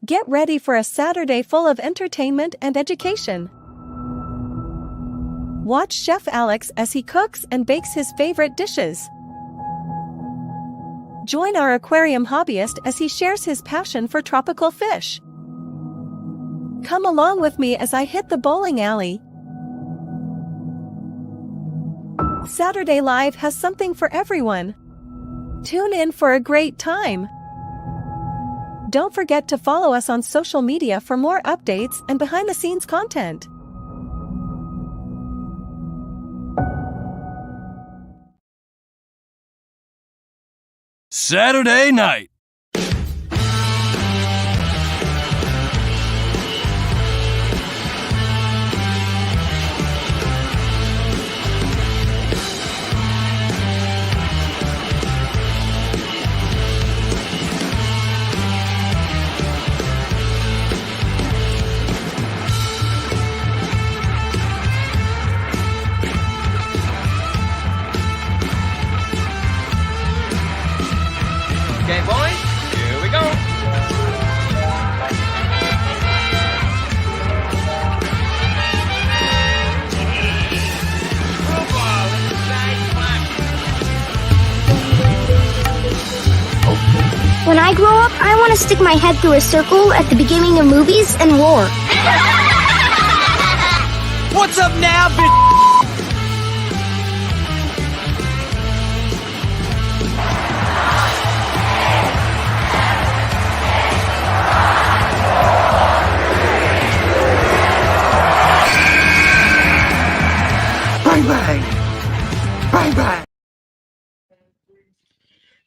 Get ready for a Saturday full of entertainment and education. Watch Chef Alex as he cooks and bakes his favorite dishes. Join our aquarium hobbyist as he shares his passion for tropical fish. Come along with me as I hit the bowling alley. Saturday Live has something for everyone. Tune in for a great time. Don't forget to follow us on social media for more updates and behind-the-scenes content. Saturday night. Okay, boys, here we go. When I grow up, I want to stick my head through a circle at the beginning of movies and roar. What's up now, bitch? Bang, bang. Bang, bang.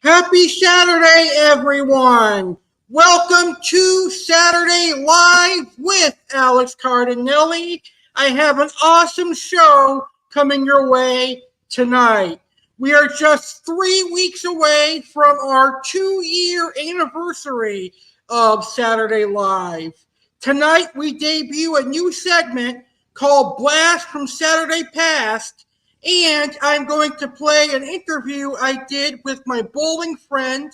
Happy Saturday, everyone. Welcome to Saturday Live with Alex Cardinale. I have an awesome show coming your way tonight. We are just 3 weeks away from our 2-year anniversary of Saturday Live. Tonight, we debut a new segment called Blast from Saturday Past, and I'm going to play an interview I did with my bowling friend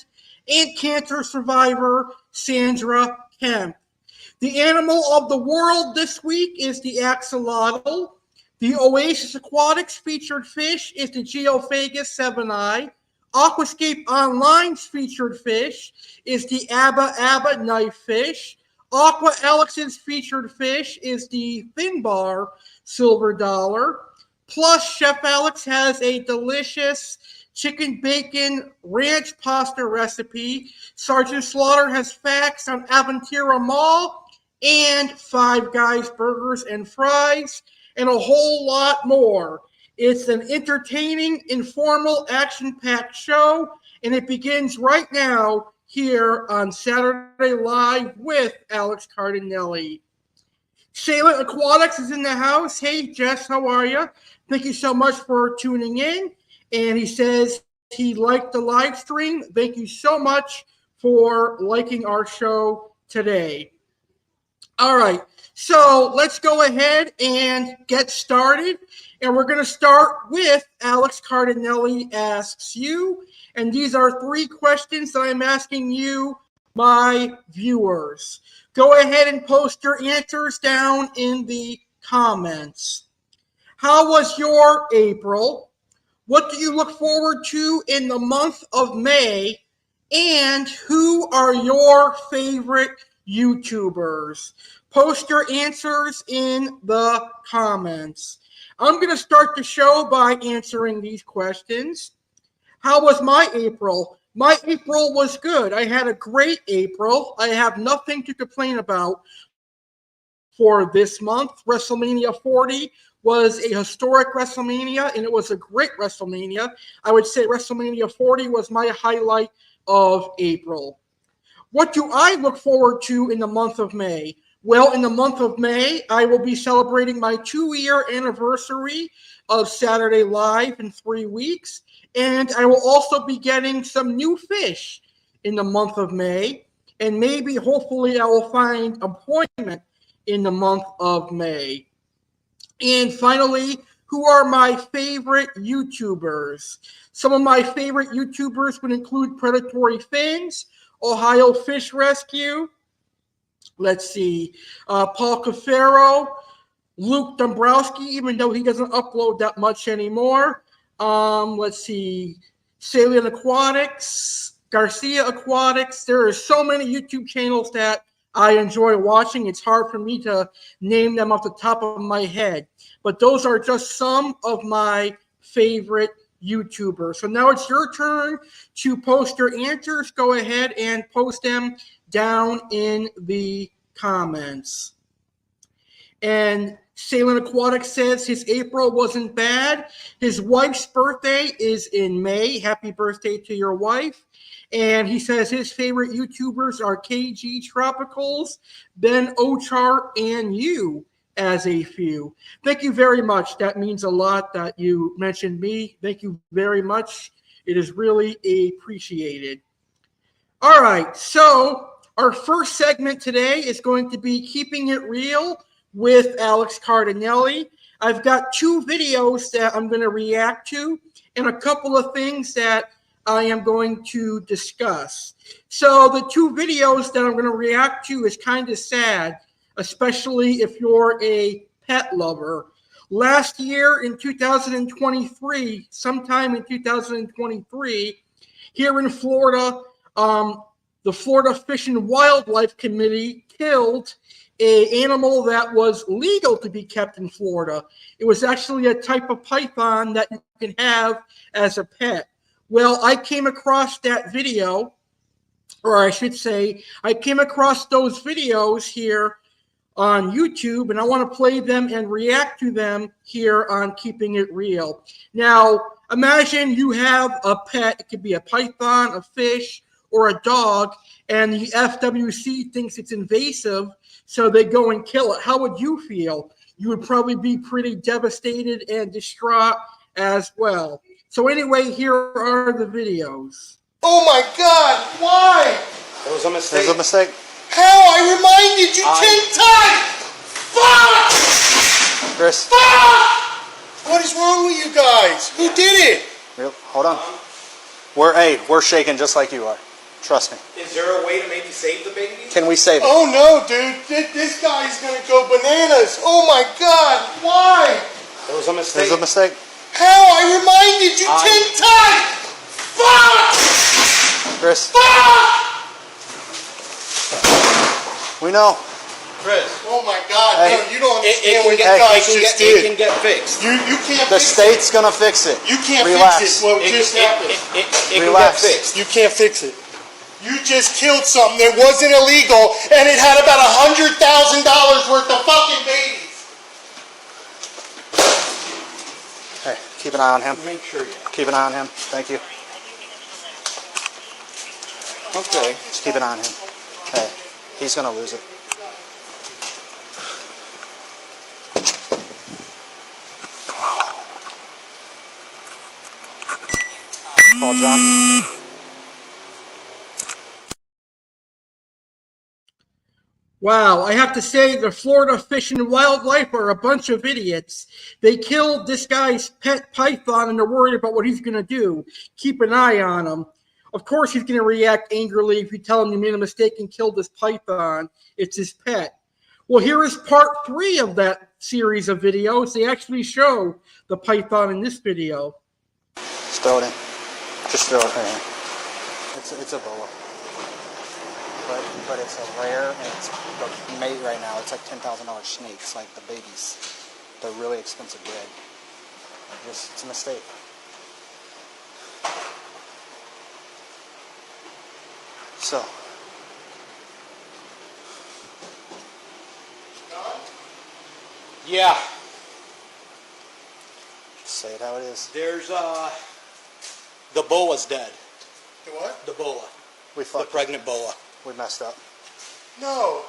and cancer survivor, Sandra Kemp. The animal of the world this week is the Axolotl. The Oasis Aquatics featured fish is the Geophagus Sveni. Aquascape Online's featured fish is the ABBA Knifefish. Aqua Alex's featured fish is the Thinbar Silverdollar. Plus, Chef Alex has a delicious chicken bacon ranch pasta recipe. Sergeant Slaughter has facts on Aventura Mall and Five Guys burgers and fries, and a whole lot more. It's an entertaining, informal, action-packed show, and it begins right now here on Saturday Live with Alex Cardinale. Salem Aquatics is in the house. Hey, Jess, how are you? Thank you so much for tuning in. And he says he liked the live stream. Thank you so much for liking our show today. All right, so let's go ahead and get started. And we're going to start with Alex Cardinale Asks You. And these are 3 questions that I'm asking you, my viewers. Go ahead and post your answers down in the comments. How was your April? What do you look forward to in the month of May? And who are your favorite YouTubers? Post your answers in the comments. I'm going to start the show by answering these questions. How was my April? My April was good. I had a great April. I have nothing to complain about for this month. WrestleMania 40 was a historic WrestleMania, and it was a great WrestleMania. I would say WrestleMania 40 was my highlight of April. What do I look forward to in the month of May? Well, in the month of May, I will be celebrating my 2-year anniversary of Saturday Live in 3 weeks. And I will also be getting some new fish in the month of May. And maybe, hopefully, I will find employment in the month of May. And finally, who are my favorite YouTubers? Some of my favorite YouTubers would include Predatory Fins, Ohio Fish Rescue, Let's see. Paul Cafaro, Luke Dombrowski, even though he doesn't upload that much anymore. Let's see. Salient Aquatics, Garcia Aquatics. There are so many YouTube channels that I enjoy watching. It's hard for me to name them off the top of my head. But those are just some of my favorite YouTubers. So now it's your turn to post your answers. Go ahead and post them down in the comments. And Salient Aquatic says his April wasn't bad. His wife's birthday is in May. Happy birthday to your wife. And he says his favorite YouTubers are KG Tropicals, Ben Ochar, and you as a few. Thank you very much. That means a lot that you mentioned me. Thank you very much. It is really appreciated. All right, so our first segment today is going to be Keeping It Real with Alex Cardinale. I've got 2 videos that I'm going to react to and a couple of things that I am going to discuss. So the 2 videos that I'm going to react to is kind of sad, especially if you're a pet lover. Last year in 2023, sometime in 2023, here in Florida, the Florida Fish and Wildlife Committee killed an animal that was legal to be kept in Florida. It was actually a type of python that you can have as a pet. Well, I came across that video, or I should say, I came across those videos here on YouTube, and I want to play them and react to them here on Keeping It Real. Now, imagine you have a pet. It could be a python, a fish, or a dog, and the FWC thinks it's invasive, so they go and kill it. How would you feel? You would probably be pretty devastated and distraught as well. So anyway, here are the videos. Oh my God, why? It was a mistake. It was a mistake. How? I reminded you 10 times! Fuck! Chris. Fuck! What is wrong with you guys? Who did it? Hold on. We're shaking just like you are. Trust me. Is there a way to maybe save the baby? Can we save it? Oh no, dude. This guy's gonna go bananas. Oh my God, why? It was a mistake. It was a mistake. How? I reminded you 10 times! Fuck! Chris. Fuck! We know. Chris. Oh my God, Hey. no, you don't understand what you guys just It did. can get fixed. You can't The fix state's gonna fix it. it. You can't Relax. fix it. What just happened. It can get Relax. fixed. You can't fix it. You just killed something that wasn't illegal, and it had about $100,000 worth of fucking babies. Hey, keep an eye on him. Make sure you. Keep an eye on him. Thank you. Okay. Just keep an eye on him. Hey, he's gonna lose it. Call John. Wow, I have to say the Florida Fish and Wildlife are a bunch of idiots. They killed this guy's pet python and they're worried about what he's going to do. Keep an eye on him. Of course he's going to react angrily if you tell him you made a mistake and killed this python. It's his pet. Well, here is part 3 of that series of videos. They actually show the python in this video. Just throw it in. Just throw it in. It's a boa. But it's a rare, and it's the mate right now. It's like $10,000 snakes, like the babies. They're really expensive bred. It's a mistake. So. Yeah. Say it how it is. There's the boa's dead. The what? The boa. We The fucked. pregnant boa. We messed up. No.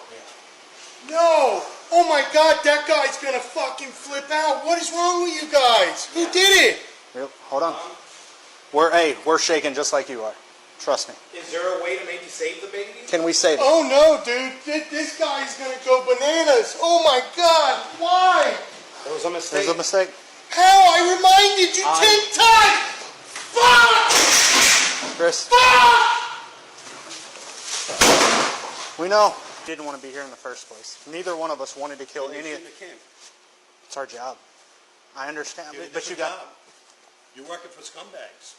No. Oh my God, that guy's gonna fucking flip out. What is wrong with you guys? Who did it? Hold on. We're shaking just like you are. Trust me. Is there a way to maybe save the baby? Can we save it? Oh no, dude. This guy's gonna go bananas. Oh my God, why? It was a It mistake. was a mistake. How? I reminded you 10 times! Fuck! Chris. Fuck! We know. Didn't want to be here in the first place. Neither one of us wanted to kill any. It's our job. I understand, but you got. Job. You're working for scumbags.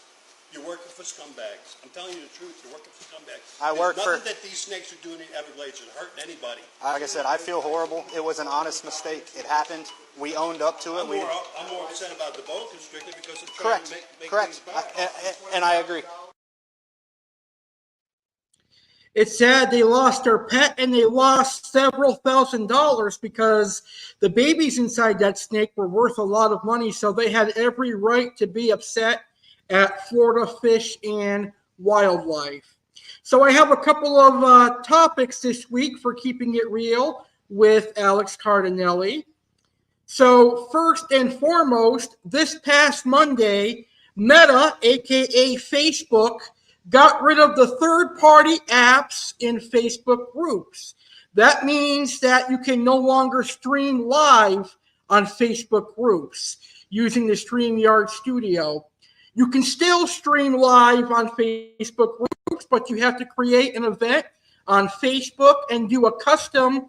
You're working for scumbags. I'm telling you the truth. You're working for scumbags. There's nothing that these snakes are doing in Everglades is hurting anybody. Like I said, I feel horrible. It was an honest mistake. It happened. We owned up to it. I'm more upset about the boa constrictor because I'm trying Correct. to make Correct. things better. And I agree. It's sad they lost their pet and they lost several $1,000s because the babies inside that snake were worth a lot of money. So they had every right to be upset at Florida Fish and Wildlife. So I have a couple of topics this week for Keeping It Real with Alex Cardinale. So first and foremost, this past Monday, Meta, aka Facebook, got rid of the third-party apps in Facebook groups. That means that you can no longer stream live on Facebook groups using the StreamYard Studio. You can still stream live on Facebook groups, but you have to create an event on Facebook and do a custom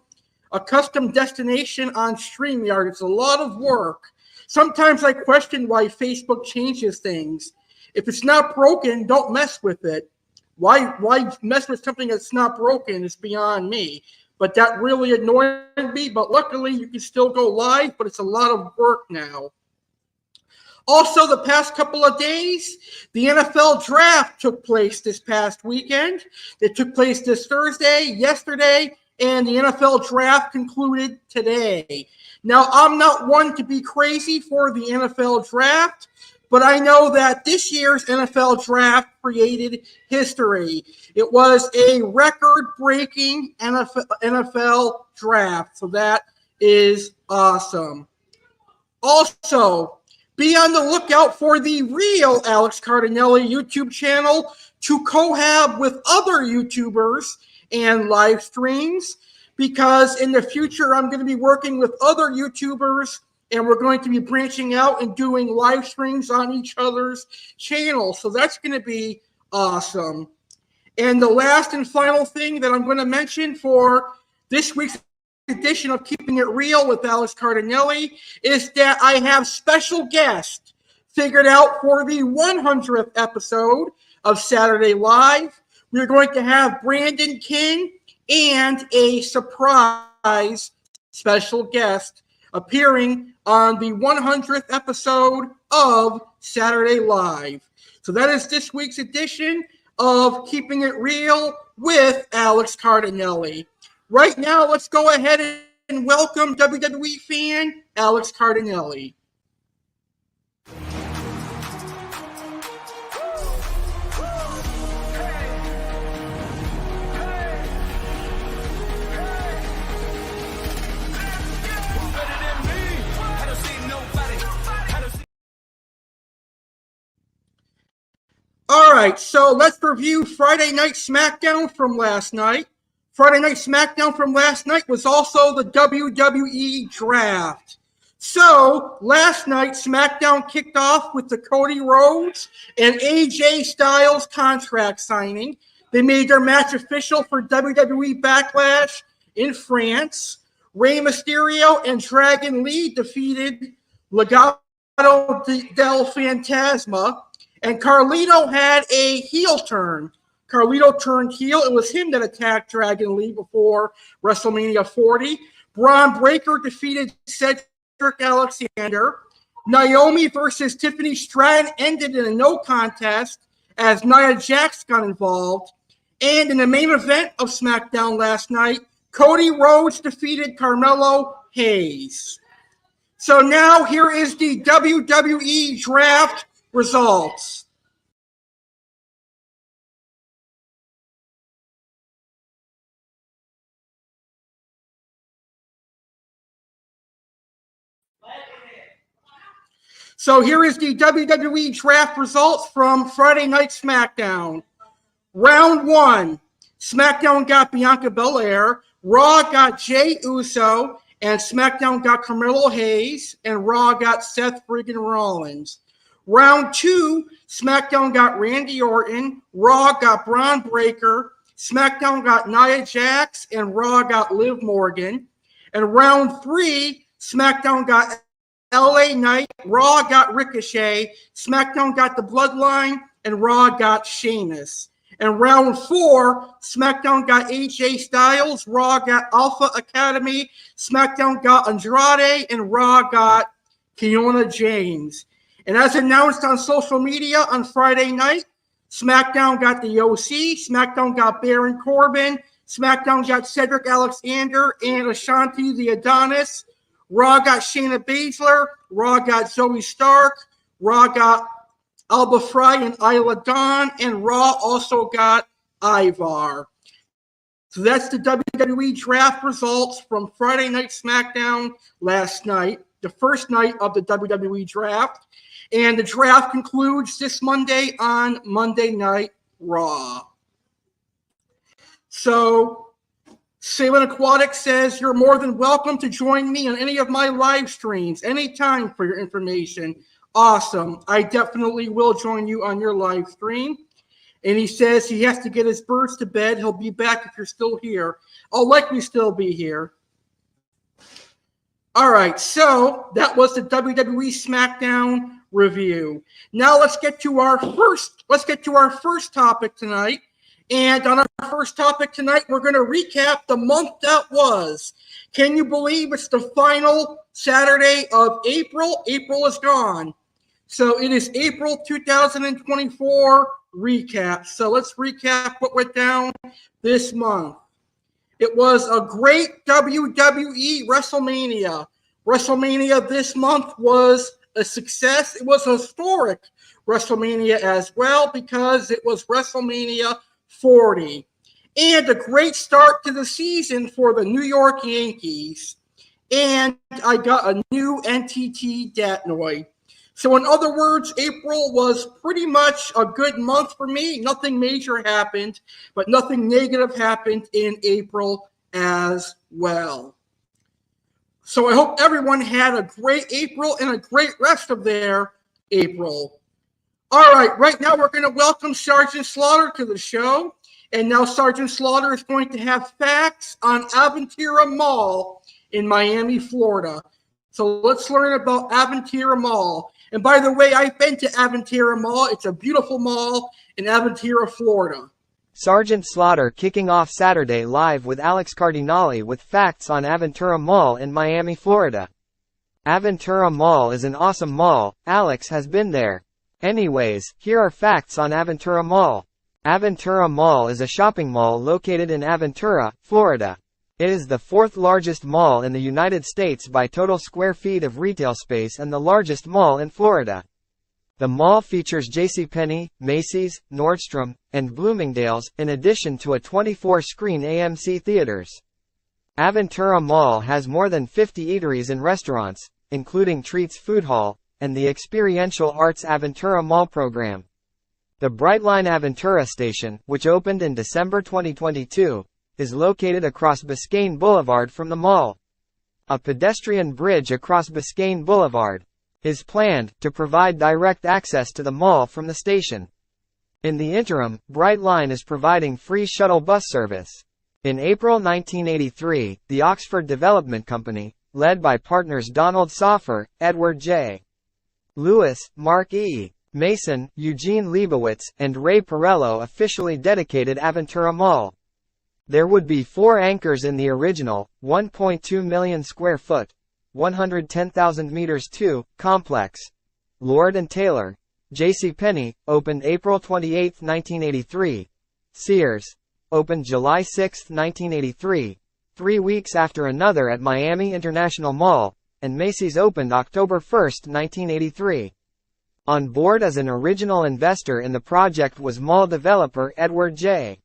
destination on StreamYard. It's a lot of work. Sometimes I question why Facebook changes things. If it's not broken, don't mess with it. Why mess with something that's not broken is beyond me. But that really annoyed me. But luckily, you can still go live, but it's a lot of work now. Also, the past couple of days, the NFL draft took place this past weekend. It took place this Thursday, yesterday, and the NFL draft concluded today. Now, I'm not one to be crazy for the NFL draft, but I know that this year's NFL draft created history. It was a record-breaking NFL draft, so that is awesome. Also, be on the lookout for the real Alex Cardinale YouTube channel to collab with other YouTubers and live streams, because in the future I'm going to be working with other YouTubers and we're going to be branching out and doing live streams on each other's channels. So that's going to be awesome. And the last and final thing that I'm going to mention for this week's edition of Keeping It Real with Alex Cardinale is that I have special guests figured out for the 100th episode of Saturday Live. We're going to have Brandon King and a surprise special guest appearing on the 100th episode of Saturday Live. So that is this week's edition of Keeping It Real with Alex Cardinale. Right now, let's go ahead and welcome WWE fan Alex Cardinale. All right, so let's review Friday Night SmackDown from last night. Friday Night SmackDown from last night was also the WWE Draft. So, last night, SmackDown kicked off with the Cody Rhodes and AJ Styles contract signing. They made their match official for WWE Backlash in France. Rey Mysterio and Dragon Lee defeated Legado del Fantasma. And Carlito had a heel turn. Carlito turned heel. It was him that attacked Dragon Lee before WrestleMania 40. Braun Breaker defeated Cedric Alexander. Naomi versus Tiffany Stratton ended in a no contest as Nia Jax got involved. And in the main event of SmackDown last night, Cody Rhodes defeated Carmelo Hayes. So now here is the WWE Draft results. So here is the WWE Draft results from Friday Night SmackDown. Round 1, SmackDown got Bianca Belair, Raw got Jey Uso, and SmackDown got Carmelo Hayes, and Raw got Seth friggin' Rollins. Round 2, SmackDown got Randy Orton, Raw got Braun Breaker, SmackDown got Nia Jax and Raw got Liv Morgan. And round 3, SmackDown got LA Knight, Raw got Ricochet, SmackDown got the Bloodline, and Raw got Sheamus. And round 4, SmackDown got AJ Styles, Raw got Alpha Academy, SmackDown got Andrade, and Raw got Kiona James. And as announced on social media on Friday night, SmackDown got the OC, SmackDown got Baron Corbin, SmackDown got Cedric Alexander and Ashanti the Adonis, Raw got Shayna Baszler, Raw got Zoe Stark, Raw got Alba Fry and Isla Dawn, and Raw also got Ivar. So that's the WWE draft results from Friday Night SmackDown last night, the first night of the WWE draft. And the draft concludes this Monday on Monday Night Raw. So, Salem Aquatics says, you're more than welcome to join me on any of my live streams anytime for your information. Awesome. I definitely will join you on your live stream. And he says he has to get his birds to bed. He'll be back if you're still here. I'll likely still be here. All right, so that was the WWE SmackDown review. Now let's get to our first topic tonight. And on our first topic tonight, we're going to recap the month that was. Can you believe it's the final Saturday of April? April is gone. So it is April 2024 recap. So let's recap what went down this month. It was a great WWE WrestleMania. WrestleMania this month was a success. It was a historic WrestleMania as well because it was WrestleMania 40. And a great start to the season for the New York Yankees. And I got a new NTT Datnoid. So in other words, April was pretty much a good month for me. Nothing major happened, but nothing negative happened in April as well. So I hope everyone had a great April and a great rest of their April. All right now we're going to welcome Sergeant Slaughter to the show. And now Sergeant Slaughter is going to have facts on Aventura Mall in Miami, Florida. So let's learn about Aventura Mall. And by the way, I've been to Aventura Mall. It's a beautiful mall in Aventura, Florida. Sergeant Slaughter kicking off Saturday live with Alex Cardinale with facts on Aventura Mall in Miami, Florida. Aventura Mall is an awesome mall. Alex has been there. Anyways, here are facts on Aventura Mall. Aventura Mall is a shopping mall located in Aventura, Florida. It is the 4th largest mall in the United States by total square feet of retail space and the largest mall in Florida. The mall features JCPenney, Macy's, Nordstrom, and Bloomingdale's, in addition to a 24-screen AMC theaters. Aventura Mall has more than 50 eateries and restaurants, including Treats Food Hall, and the Experiential Arts Aventura Mall program. The Brightline Aventura station, which opened in December 2022, is located across Biscayne Boulevard from the mall. A pedestrian bridge across Biscayne Boulevard is planned to provide direct access to the mall from the station. In the interim, Brightline is providing free shuttle bus service. In April 1983, the Oxford Development Company, led by partners Donald Soffer, Edward J. Lewis, Mark E. Mason, Eugene Leibowitz, and Ray Perello officially dedicated Aventura Mall. There would be 4 anchors in the original, 1.2 million square foot, 110,000 meters complex. Lord & Taylor. JCPenney, opened April 28, 1983. Sears, opened July 6, 1983, 3 weeks after another at Miami International Mall, and Macy's opened October 1, 1983. On board as an original investor in the project was mall developer Edward J.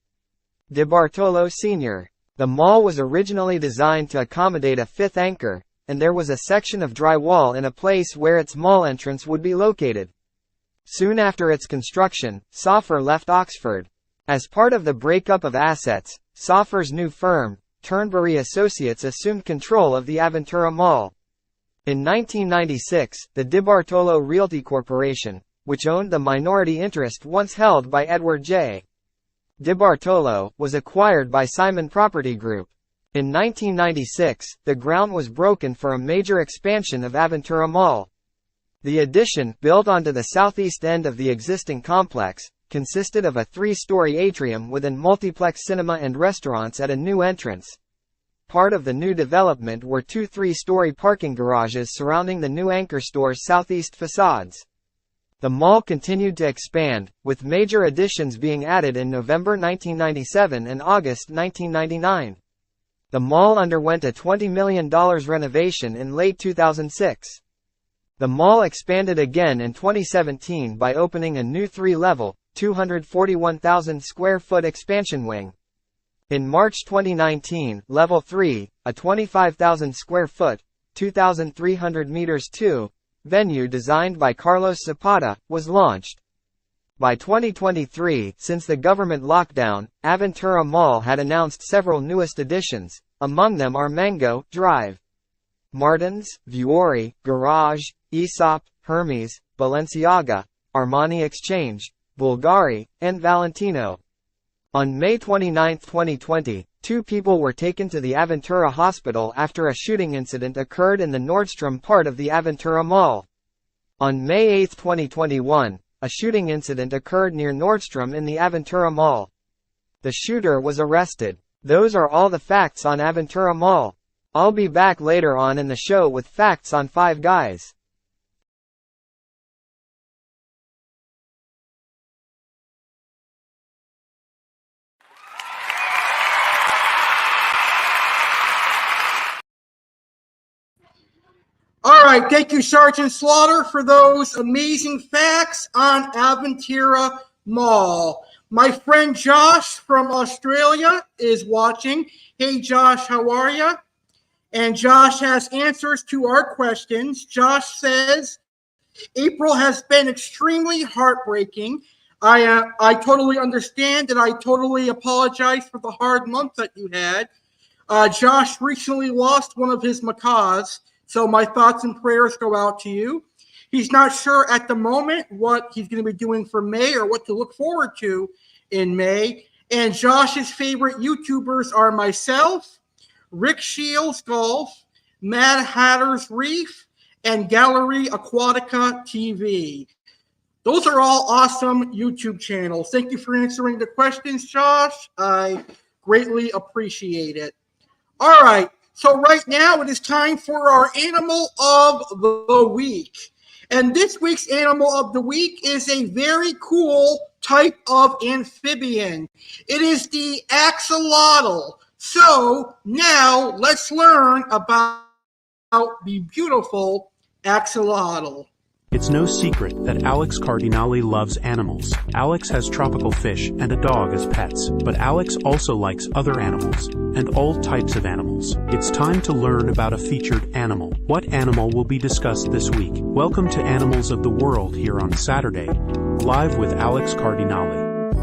DeBartolo Sr. The mall was originally designed to accommodate a 5th anchor, and there was a section of drywall in a place where its mall entrance would be located. Soon after its construction, Soffer left Oxford. As part of the breakup of assets, Soffer's new firm, Turnberry Associates, assumed control of the Aventura Mall. In 1996, the DeBartolo Realty Corporation, which owned the minority interest once held by Edward J. Di Bartolo, was acquired by Simon Property Group. In 1996, the ground was broken for a major expansion of Aventura Mall. The addition, built onto the southeast end of the existing complex, consisted of a 3-story atrium with a multiplex cinema and restaurants at a new entrance. Part of the new development were 2 3-story parking garages surrounding the new anchor store's southeast facades. The mall continued to expand, with major additions being added in November 1997 and August 1999. The mall underwent a $20 million renovation in late 2006. The mall expanded again in 2017 by opening a new 3-level, 241,000 square foot expansion wing. In March 2019, Level 3, a 25,000 square foot, 2,300 meters 2, venue designed by Carlos Zapata, was launched. By 2023, since the government lockdown, Aventura Mall had announced several newest additions, among them are Mango, Drive, Martins, Vuori, Garage, Aesop, Hermes, Balenciaga, Armani Exchange, Bulgari, and Valentino. On May 29, 2020, 2 people were taken to the Aventura hospital after a shooting incident occurred in the Nordstrom part of the Aventura Mall. On May 8, 2021, a shooting incident occurred near Nordstrom in the Aventura Mall. The shooter was arrested. Those are all the facts on Aventura Mall. I'll be back later on in the show with facts on Five Guys. All right, thank you, Sergeant Slaughter, for those amazing facts on Aventura Mall. My friend Josh from Australia is watching. Hey, Josh, how are you? And Josh has answers to our questions. Josh says, April has been extremely heartbreaking. I totally understand, and I totally apologize for the hard month that you had. Josh recently lost one of his macaws, so my thoughts and prayers go out to you. He's not sure at the moment what he's going to be doing for May or what to look forward to in May. And Josh's favorite YouTubers are myself, Rick Shields Golf, Mad Hatter's Reef, and Gallery Aquatica TV. Those are all awesome YouTube channels. Thank you for answering the questions, Josh. I greatly appreciate it. All right. So right now it is time for our Animal of the Week. And this week's Animal of the Week is a very cool type of amphibian. It is the Axolotl. So now let's learn about the beautiful Axolotl. It's no secret that Alex Cardinale loves animals. Alex has tropical fish and a dog as pets, but Alex also likes other animals, and all types of animals. It's time to learn about a featured animal. What animal will be discussed this week? Welcome to Animals of the World here on Saturday, live with Alex Cardinale.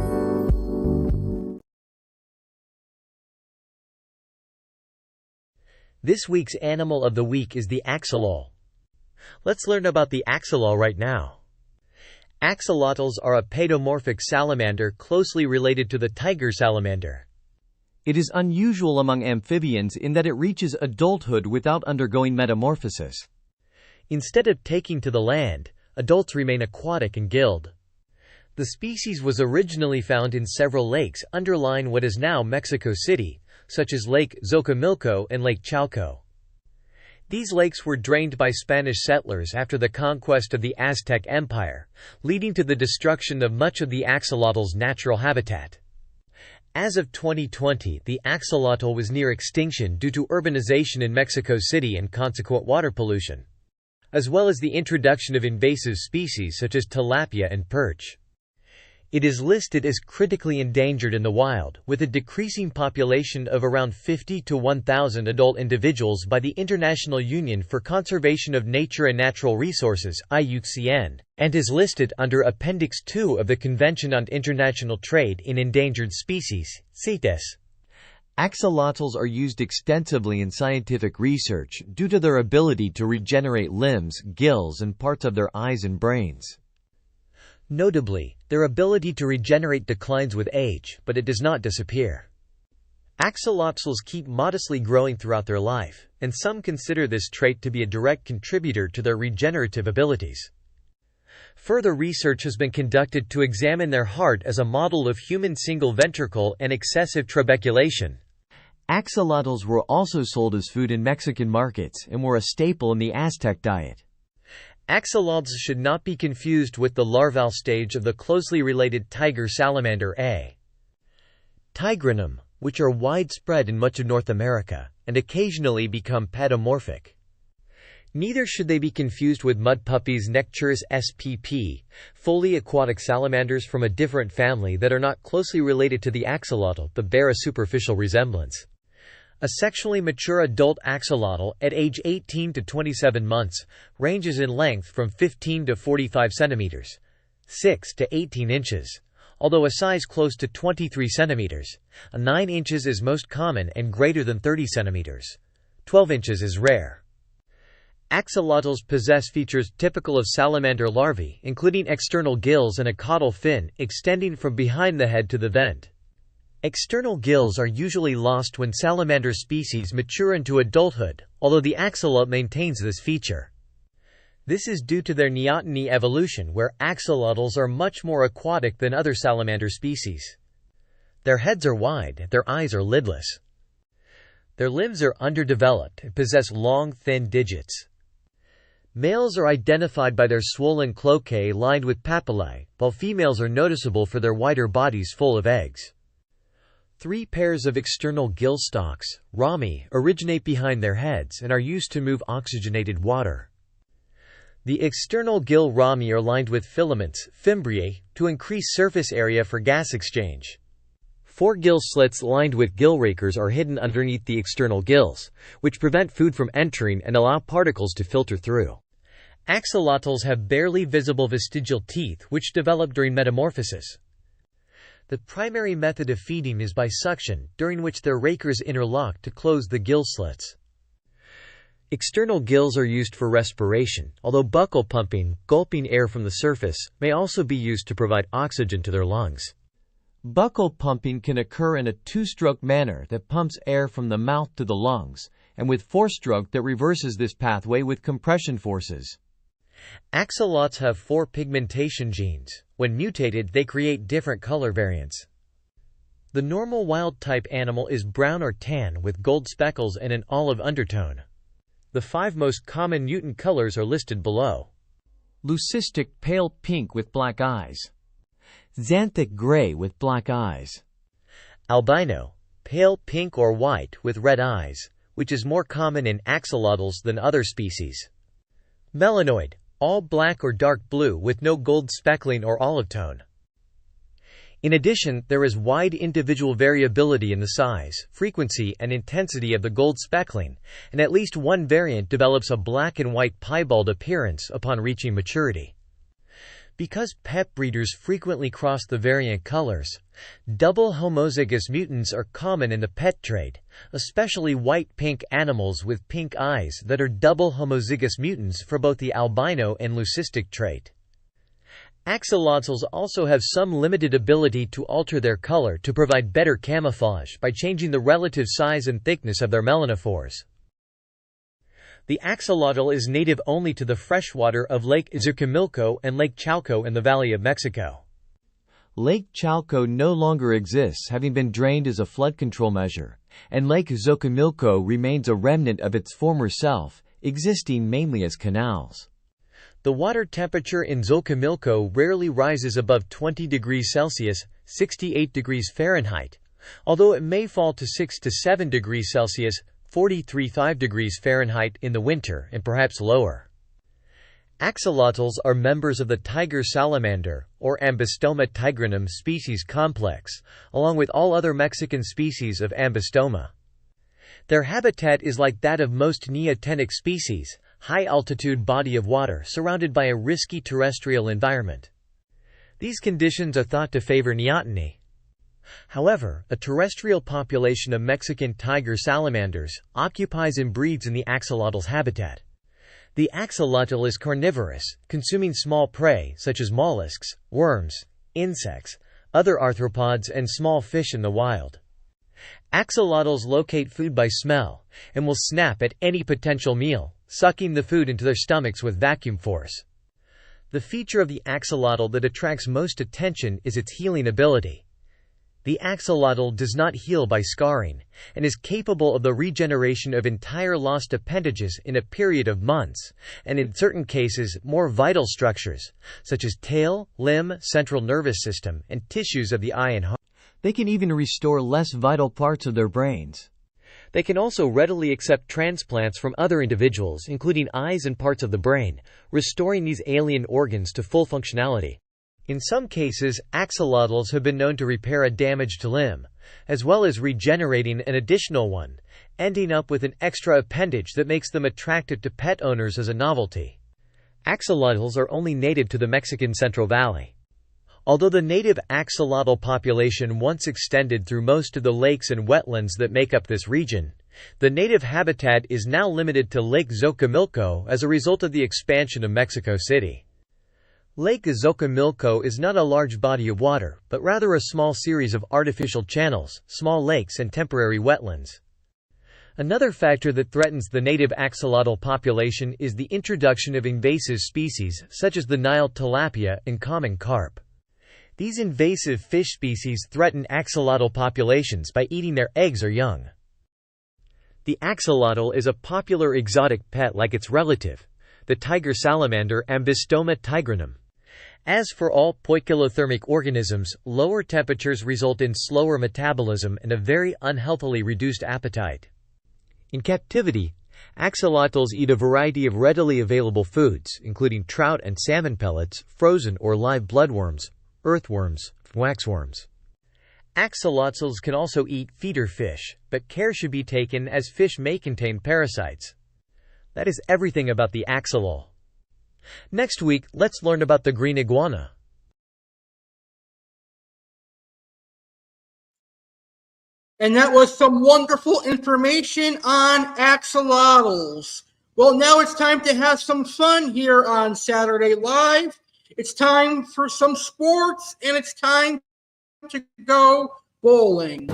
This week's Animal of the Week is the axolotl. Let's learn about the axolotl right now. Axolotls are a paedomorphic salamander closely related to the tiger salamander. It is unusual among amphibians in that it reaches adulthood without undergoing metamorphosis. Instead of taking to the land, adults remain aquatic and gilled. The species was originally found in several lakes underlying what is now Mexico City, such as Lake Xochimilco and Lake Chalco. These lakes were drained by Spanish settlers after the conquest of the Aztec Empire, leading to the destruction of much of the axolotl's natural habitat. As of 2020, the axolotl was near extinction due to urbanization in Mexico City and consequent water pollution, as well as the introduction of invasive species such as tilapia and perch. It is listed as critically endangered in the wild, with a decreasing population of around 50 to 1,000 adult individuals by the International Union for Conservation of Nature and Natural Resources (IUCN), and is listed under Appendix 2 of the Convention on International Trade in Endangered Species (CITES). Axolotls are used extensively in scientific research due to their ability to regenerate limbs, gills, and parts of their eyes and brains. Notably, Their ability to regenerate declines with age, but it does not disappear. Axolotls keep modestly growing throughout their life, and some consider this trait to be a direct contributor to their regenerative abilities. Further research has been conducted to examine their heart as a model of human single ventricle and excessive trabeculation. Axolotls were also sold as food in Mexican markets and were a staple in the Aztec diet. Axolotls should not be confused with the larval stage of the closely related tiger salamander A. tigrinum, which are widespread in much of North America, and occasionally become padomorphic. Neither should they be confused with mud puppies Necturus spp, fully aquatic salamanders from a different family that are not closely related to the axolotl but bear a superficial resemblance. A sexually mature adult axolotl at age 18 to 27 months ranges in length from 15 to 45 centimeters, 6 to 18 inches, although a size close to 23 centimeters, 9 inches is most common and greater than 30 centimeters, 12 inches is rare. Axolotls possess features typical of salamander larvae, including external gills and a caudal fin extending from behind the head to the vent. External gills are usually lost when salamander species mature into adulthood, although the axolotl maintains this feature. This is due to their neoteny evolution, where axolotls are much more aquatic than other salamander species. Their heads are wide, their eyes are lidless. Their limbs are underdeveloped and possess long, thin digits. Males are identified by their swollen cloacae lined with papillae, while females are noticeable for their wider bodies full of eggs. 3 pairs of external gill stalks, rami, originate behind their heads and are used to move oxygenated water. The external gill rami are lined with filaments, fimbriae, to increase surface area for gas exchange. 4 gill slits lined with gill rakers are hidden underneath the external gills, which prevent food from entering and allow particles to filter through. Axolotls have barely visible vestigial teeth which develop during metamorphosis. The primary method of feeding is by suction, during which their rakers interlock to close the gill slits. External gills are used for respiration, although buccal pumping, gulping air from the surface, may also be used to provide oxygen to their lungs. Buccal pumping can occur in a 2-stroke manner that pumps air from the mouth to the lungs, and with 4-stroke that reverses this pathway with compression forces. Axolotls have 4 pigmentation genes. When mutated, they create different color variants. The normal wild-type animal is brown or tan with gold speckles and an olive undertone. The 5 most common mutant colors are listed below. Leucistic pale pink with black eyes. Xanthic gray with black eyes. Albino, pale pink or white with red eyes, which is more common in axolotls than other species. Melanoid, all black or dark blue with no gold speckling or olive tone. In addition, there is wide individual variability in the size, frequency, and intensity of the gold speckling, and at least one variant develops a black and white piebald appearance upon reaching maturity. Because pet breeders frequently cross the variant colors, double homozygous mutants are common in the pet trade, especially white-pink animals with pink eyes that are double homozygous mutants for both the albino and leucistic trait. Axolotls also have some limited ability to alter their color to provide better camouflage by changing the relative size and thickness of their melanophores. The axolotl is native only to the freshwater of Lake Xochimilco and Lake Chalco in the Valley of Mexico. Lake Chalco no longer exists, having been drained as a flood control measure, and Lake Xochimilco remains a remnant of its former self, existing mainly as canals. The water temperature in Xochimilco rarely rises above 20 degrees Celsius, 68 degrees Fahrenheit, although it may fall to 6 to 7 degrees Celsius, 43.5 degrees Fahrenheit in the winter and perhaps lower. Axolotls are members of the tiger salamander, or Ambystoma tigrinum species complex, along with all other Mexican species of Ambystoma. Their habitat is like that of most neotenic species, high-altitude body of water surrounded by a risky terrestrial environment. These conditions are thought to favor neoteny. However, a terrestrial population of Mexican tiger salamanders occupies and breeds in the axolotl's habitat. The axolotl is carnivorous, consuming small prey such as mollusks, worms, insects, other arthropods, and small fish in the wild. Axolotls locate food by smell, and will snap at any potential meal, sucking the food into their stomachs with vacuum force. The feature of the axolotl that attracts most attention is its healing ability. The axolotl does not heal by scarring, and is capable of the regeneration of entire lost appendages in a period of months, and in certain cases more vital structures, such as tail, limb, central nervous system, and tissues of the eye and heart. They can even restore less vital parts of their brains. They can also readily accept transplants from other individuals, including eyes and parts of the brain, restoring these alien organs to full functionality. In some cases, axolotls have been known to repair a damaged limb, as well as regenerating an additional one, ending up with an extra appendage that makes them attractive to pet owners as a novelty. Axolotls are only native to the Mexican Central Valley. Although the native axolotl population once extended through most of the lakes and wetlands that make up this region, the native habitat is now limited to Lake Xochimilco as a result of the expansion of Mexico City. Lake Xochimilco is not a large body of water, but rather a small series of artificial channels, small lakes, and temporary wetlands. Another factor that threatens the native axolotl population is the introduction of invasive species such as the Nile tilapia and common carp. These invasive fish species threaten axolotl populations by eating their eggs or young. The axolotl is a popular exotic pet like its relative, the tiger salamander Ambystoma tigrinum. As for all poikilothermic organisms, lower temperatures result in slower metabolism and a very unhealthily reduced appetite. In captivity, axolotls eat a variety of readily available foods, including trout and salmon pellets, frozen or live bloodworms, earthworms, waxworms. Axolotls can also eat feeder fish, but care should be taken as fish may contain parasites. That is everything about the axolotl. Next week, let's learn about the green iguana. And that was some wonderful information on axolotls. Well, now it's time to have some fun here on Saturday Live. It's time for some sports, and it's time to go bowling.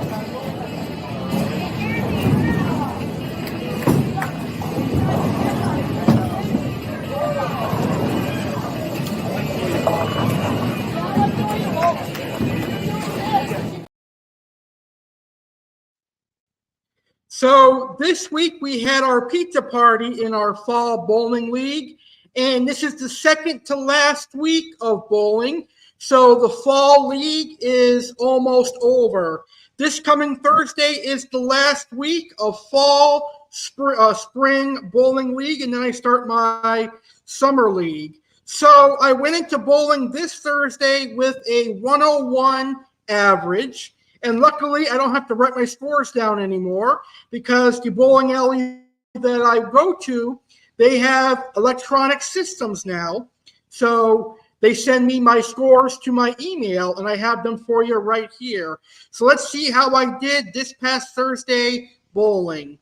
So this week we had our pizza party in our fall bowling league, and this is the second to last week of bowling. So the fall league is almost over. This coming Thursday is the last week of fall spring bowling league, and then I start my summer league. So I went into bowling this Thursday with a 101 average. And luckily, I don't have to write my scores down anymore because the bowling alley that I go to, they have electronic systems now. So they send me my scores to my email, and I have them for you right here. So let's see how I did this past Thursday bowling.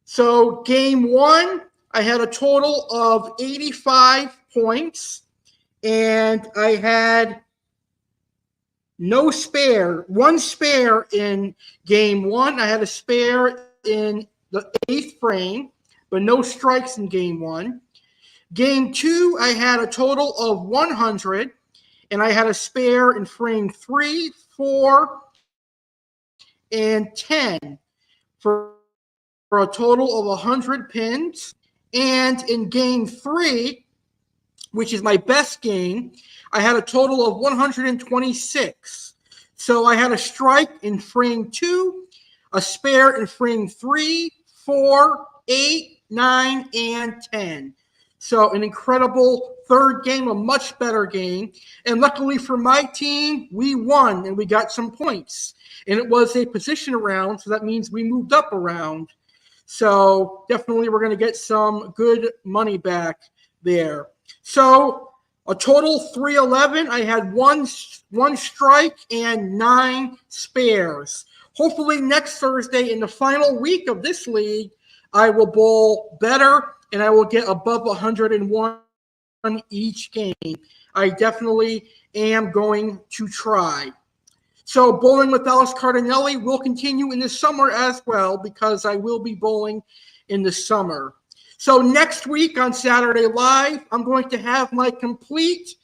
So game one, I had a total of 85 points, and I had no spare, one spare in game one. I had a spare in the 8th frame, but no strikes in game one. Game two, I had a total of 100, and I had a spare in frame 3, 4, and 10 for a total of 100 pins. And in game three, which is my best game, I had a total of 126. So I had a strike in frame 2, a spare in frame 3, 4, 8, 9, and 10. So an incredible third game, a much better game. And luckily for my team, we won and we got some points. And it was a position round, so that means we moved up a round. So definitely we're going to get some good money back there. So a total 311. I had one strike and 9 spares. Hopefully next Thursday in the final week of this league, I will bowl better and I will get above 101 each game. I definitely am going to try. So Bowling with Alex Cardinale will continue in the summer as well, because I will be bowling in the summer. So next week on Saturday Live, I'm going to have my complete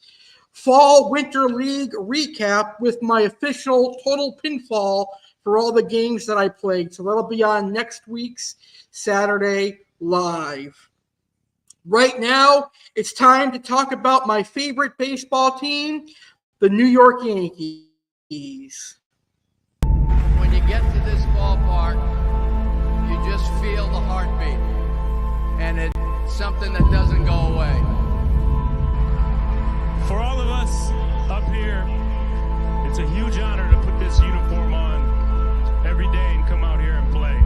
Fall Winter League recap with my official total pinfall for all the games that I played. So that'll be on next week's Saturday Live. Right now, it's time to talk about my favorite baseball team, the New York Yankees. When you get to this ballpark, you just feel the heartbeat. And it's something that doesn't go away. For all of us up here, it's a huge honor to put this uniform on every day and come out here and play.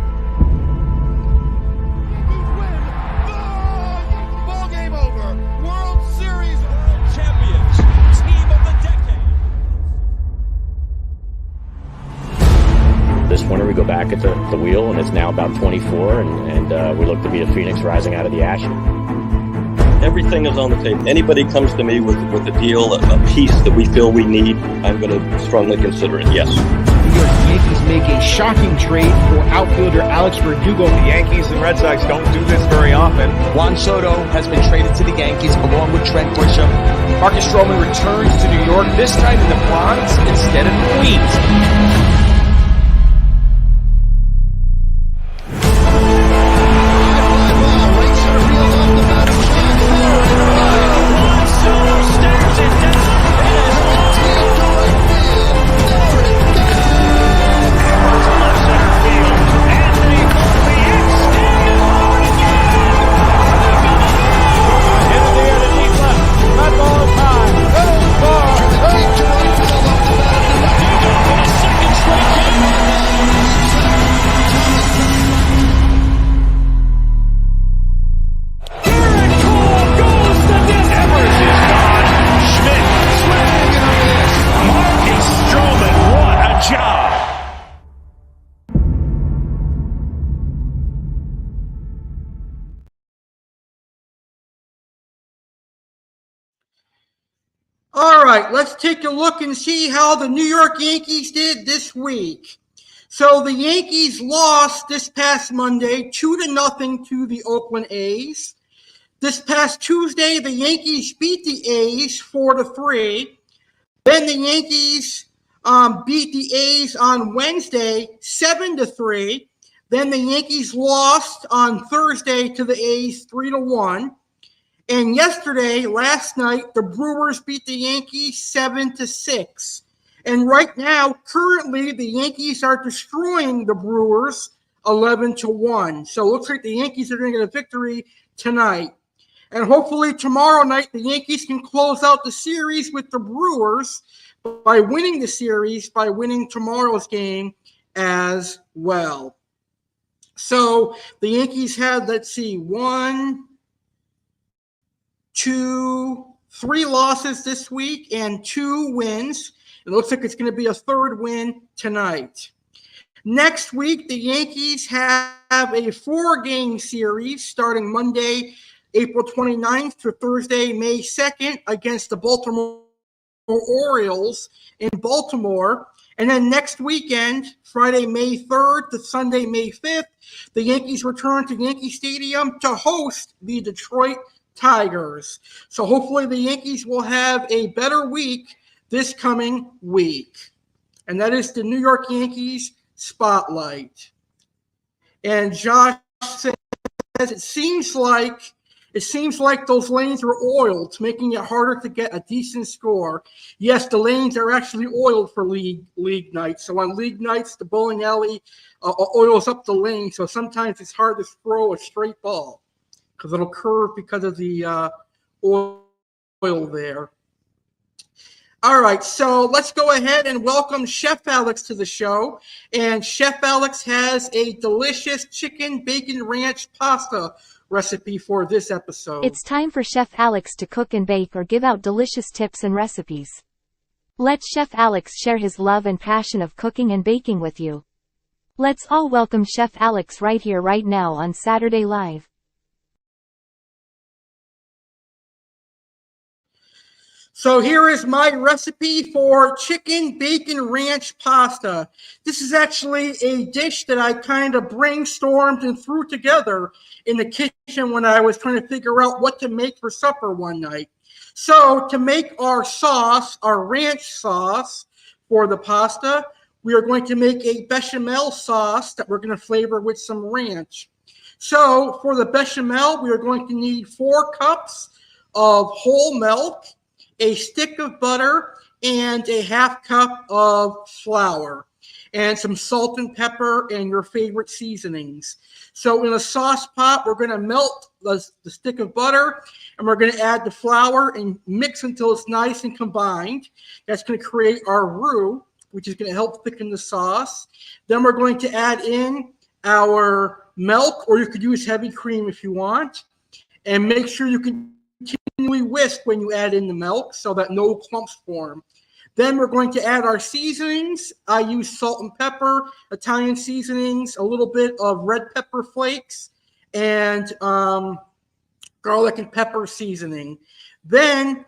Ball game over. World Series World Champions. Team of the decade. This winter we go back at the wheel, and it's now about 24, and we look to be a phoenix rising out of the ash. Everything is on the table. Anybody comes to me with a deal, a piece that we feel we need, I'm going to strongly consider it, yes. New York Yankees make a shocking trade for outfielder Alex Verdugo. The Yankees and Red Sox don't do this very often. Juan Soto has been traded to the Yankees along with Trent Grisham. Marcus Stroman returns to New York, this time in the Bronx instead of Queens. All right, let's take a look and see how the New York Yankees did this week. So the Yankees lost this past Monday 2-0 to the Oakland A's. This past Tuesday, the Yankees beat the A's 4-3. Then the Yankees beat the A's on Wednesday 7-3. Then the Yankees lost on Thursday to the A's 3-1. And yesterday, last night, the Brewers beat the Yankees 7-6. And right now, currently, the Yankees are destroying the Brewers 11-1. So it looks like the Yankees are going to get a victory tonight. And hopefully tomorrow night, the Yankees can close out the series with the Brewers by winning the series, by winning tomorrow's game as well. So the Yankees had, 3 losses this week and 2 wins. It looks like it's going to be a 3rd win tonight. Next week, the Yankees have a 4-game series starting Monday, April 29th to Thursday, May 2nd against the Baltimore Orioles in Baltimore. And then next weekend, Friday, May 3rd to Sunday, May 5th, the Yankees return to Yankee Stadium to host the Detroit Tigers. So hopefully the Yankees will have a better week this coming week. And that is the New York Yankees Spotlight. And Josh says it seems like those lanes are oiled, making it harder to get a decent score. Yes, the lanes are actually oiled for league nights. So on league nights, the bowling alley oils up the lane. So sometimes it's hard to throw a straight ball because it'll curve because of the oil there. All right, so let's go ahead and welcome Chef Alex to the show. And Chef Alex has a delicious chicken bacon ranch pasta recipe for this episode. It's time for Chef Alex to cook and bake or give out delicious tips and recipes. Let Chef Alex share his love and passion of cooking and baking with you. Let's all welcome Chef Alex right here right now on Saturday Live. So here is my recipe for chicken bacon ranch pasta. This is actually a dish that I kind of brainstormed and threw together in the kitchen when I was trying to figure out what to make for supper one night. So to make our sauce, our ranch sauce for the pasta, we are going to make a bechamel sauce that we're going to flavor with some ranch. So for the bechamel, we are going to need 4 cups of whole milk, a stick of butter, and a half cup of flour, and some salt and pepper and your favorite seasonings. So in a sauce pot, we're going to melt the stick of butter, and we're going to add the flour and mix until it's nice and combined. That's going to create our roux, which is going to help thicken the sauce. Then we're going to add in our milk, or you could use heavy cream if you want, and make sure you continually whisk when you add in the milk so that no clumps form. Then we're going to add our seasonings. I use salt and pepper, Italian seasonings, a little bit of red pepper flakes, and garlic and pepper seasoning. Then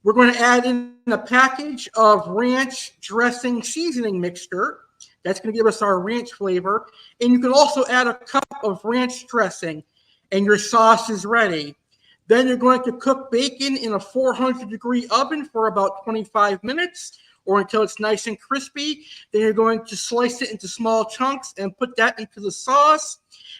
we're going to add in a package of ranch dressing seasoning mixture. That's going to give us our ranch flavor. And you can also add a cup of ranch dressing, and your sauce is ready. Then you're going to cook bacon in a 400-degree oven for about 25 minutes or until it's nice and crispy. Then you're going to slice it into small chunks and put that into the sauce.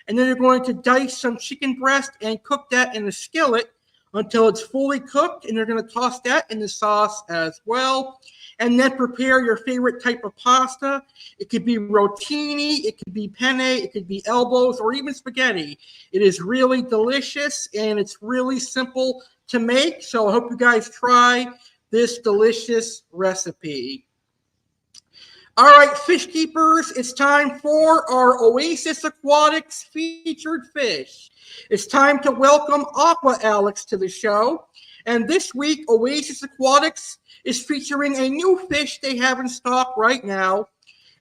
And then you're going to dice some chicken breast and cook that in a skillet until it's fully cooked. And you're going to toss that in the sauce as well. And then prepare your favorite type of pasta. It could be rotini, it could be penne, it could be elbows, or even spaghetti. It is really delicious, and it's really simple to make. So I hope you guys try this delicious recipe. All right, fish keepers, it's time for our Oasis Aquatics featured fish. It's time to welcome Aqua Alex to the show. And this week, Oasis Aquatics is featuring a new fish they have in stock right now,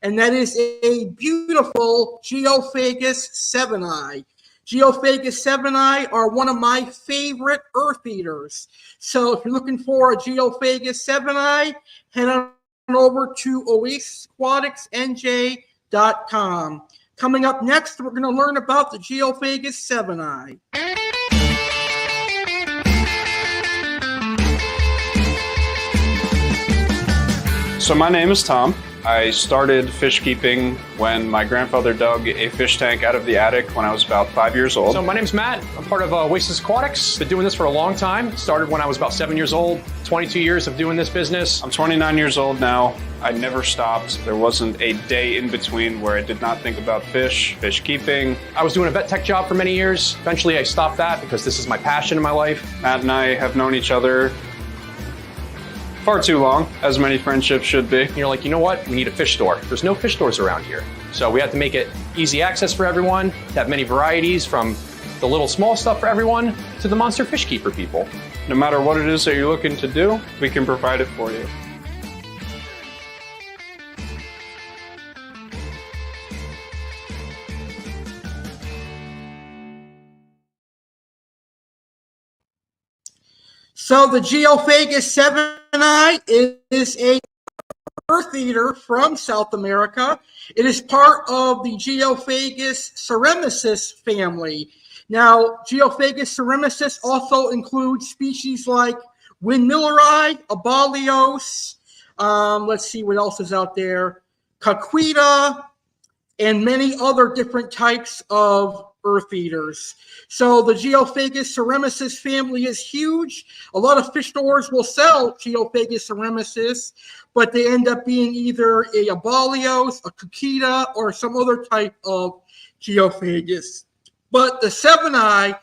and that is a beautiful Geophagus 7-eye. Geophagus 7-eye are one of my favorite earth eaters. So if you're looking for a Geophagus 7-eye, head on over to oasisaquaticsnj.com. Coming up next, we're going to learn about the Geophagus 7-eye. So my name is Tom. I started fish keeping when my grandfather dug a fish tank out of the attic when I was about 5 years old. So my name's Matt. I'm part of Oasis Aquatics. Been doing this for a long time. Started when I was about 7 years old. 22 years of doing this business. I'm 29 years old now. I never stopped. There wasn't a day in between where I did not think about fish keeping. I was doing a vet tech job for many years. Eventually I stopped that because this is my passion in my life. Matt and I have known each other far too long, as many friendships should be. You're like, you know what? We need a fish store. There's no fish stores around here. So we had to make it easy access for everyone, to have many varieties from the little small stuff for everyone to the monster fish keeper people. No matter what it is that you're looking to do, we can provide it for you. So the Geophagus 7-eye is a earth eater from South America. It is part of the Geophagus ceremesis family. Now, Geophagus ceremesis also includes species like windmilleri, abalios, let's see what else is out there, caquita, and many other different types of earth eaters. So the Geophagus ceremesis family is huge. A lot of fish stores will sell Geophagus ceremesis, but they end up being either a abalios, a caquita, or some other type of Geophagus. But the 7-eye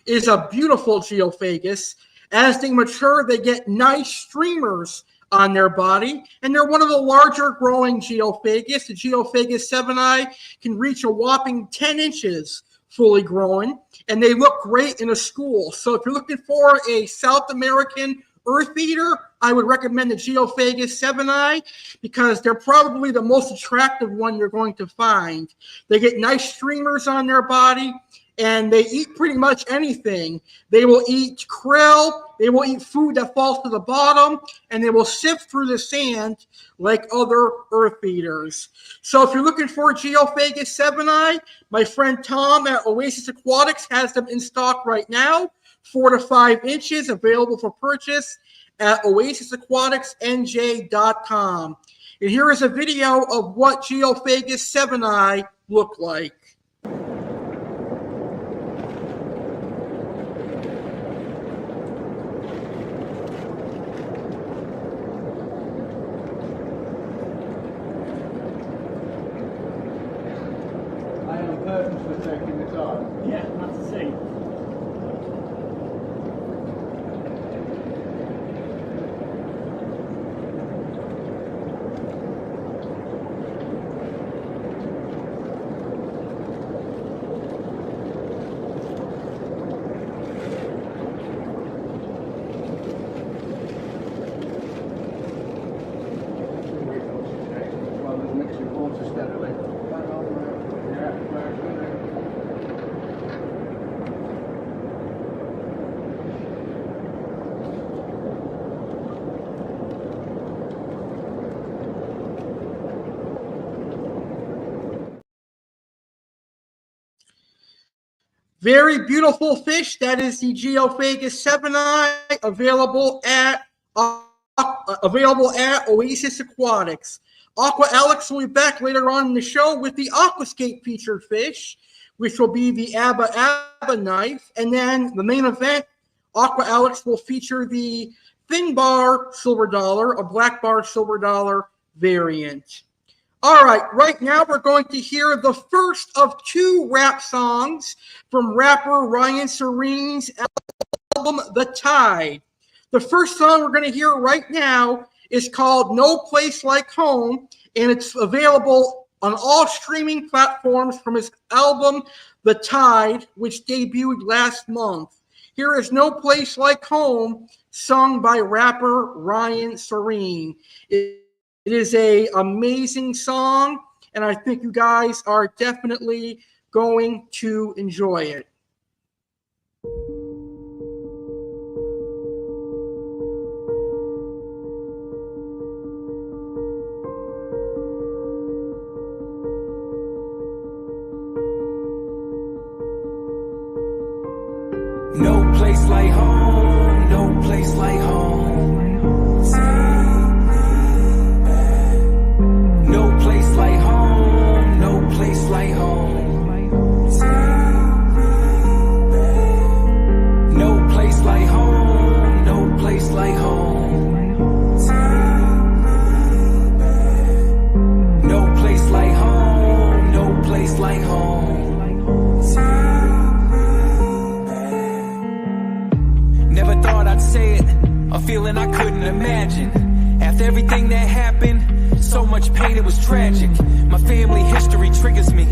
is a beautiful Geophagus. As they mature, they get nice streamers on their body, and they're one of the larger growing Geophagus. The Geophagus 7-eye can reach a whopping 10 inches fully grown, and they look great in a school. So if you're looking for a South American earth eater, I would recommend the Geophagus 7-eye because they're probably the most attractive one you're going to find. They get nice streamers on their body, and they eat pretty much anything. They will eat krill, they will eat food that falls to the bottom, and they will sift through the sand like other earth eaters. So if you're looking for Geophagus Sveni, my friend Tom at Oasis Aquatics has them in stock right now, 4 to 5 inches, available for purchase at oasisaquaticsnj.com. And here is a video of what Geophagus Sveni look like. I am purposely taking the time. Yeah, that's to see. Very beautiful fish. That is the Geophagus Sveni, available at Oasis Aquatics. Aqua Alex will be back later on in the show with the Aquascape featured fish, which will be the Abba knife. And then the main event, Aqua Alex will feature the Thinbar Silverdollar, a black bar Silverdollar variant. All right, right now we're going to hear the first of 2 rap songs from rapper Ryan Serene's album, The Tide. The first song we're going to hear right now is called No Place Like Home, and it's available on all streaming platforms from his album, The Tide, which debuted last month. Here is No Place Like Home, sung by rapper Ryan Serene. It is an amazing song, and I think you guys are definitely going to enjoy it. No place like home, no place like home. No place like home, no place like home. No place like home, no place like home. No place like home, no place like home. Never thought I'd say it, a feeling I couldn't imagine. After everything that happened, so much pain, it was tragic. My family history triggers me,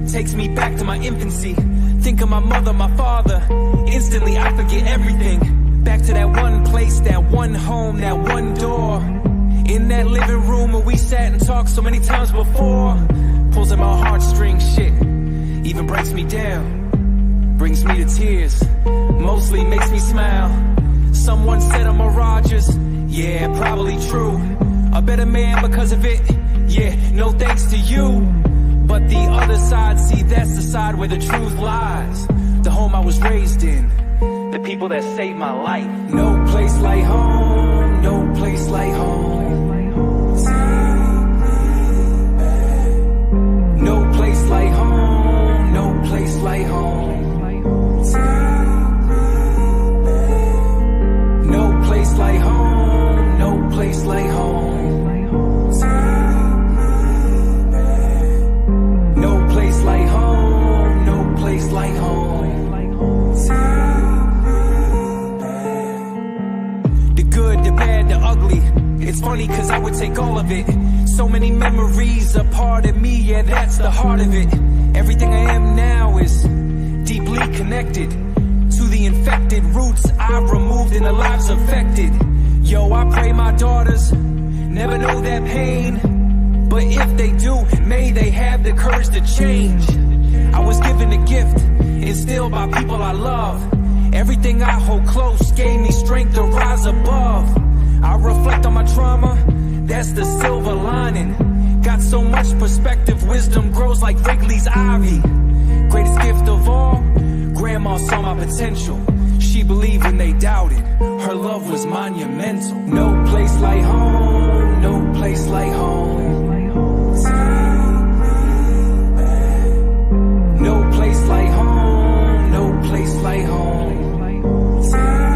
takes me back to my infancy. Think of my mother, my father, instantly I forget everything. Back to that one place, that one home, that one door. In that living room where we sat and talked so many times before. Pulls at my heartstrings, shit, even breaks me down. Brings me to tears, mostly makes me smile. Someone said I'm a Rogers, yeah, probably true. A better man because of it, yeah, no thanks to you. But the other side, see, that's the side where the truth lies. The home I was raised in, the people that saved my life. No place like home, no place like home. No place like home, no place like home. No place like home, no place like home. No place like home, no place like home. The good, the bad, the ugly. It's funny cause I would take all of it. So many memories, a part of me, yeah, that's the heart of it. Everything I am now is deeply connected to the infected roots I've removed and the lives affected. Yo, I pray my daughters never know that pain. But if they do, may they have the courage to change. I was given a gift, instilled by people I love. Everything I hold close gave me strength to rise above. I reflect on my trauma, that's the silver lining. Got so much perspective, wisdom grows like Wrigley's ivy. Greatest gift of all, Grandma saw my potential. She believed when they doubted, her love was monumental. No place like home, no place like home. Take me back. No place like home, no place like home. Take me back.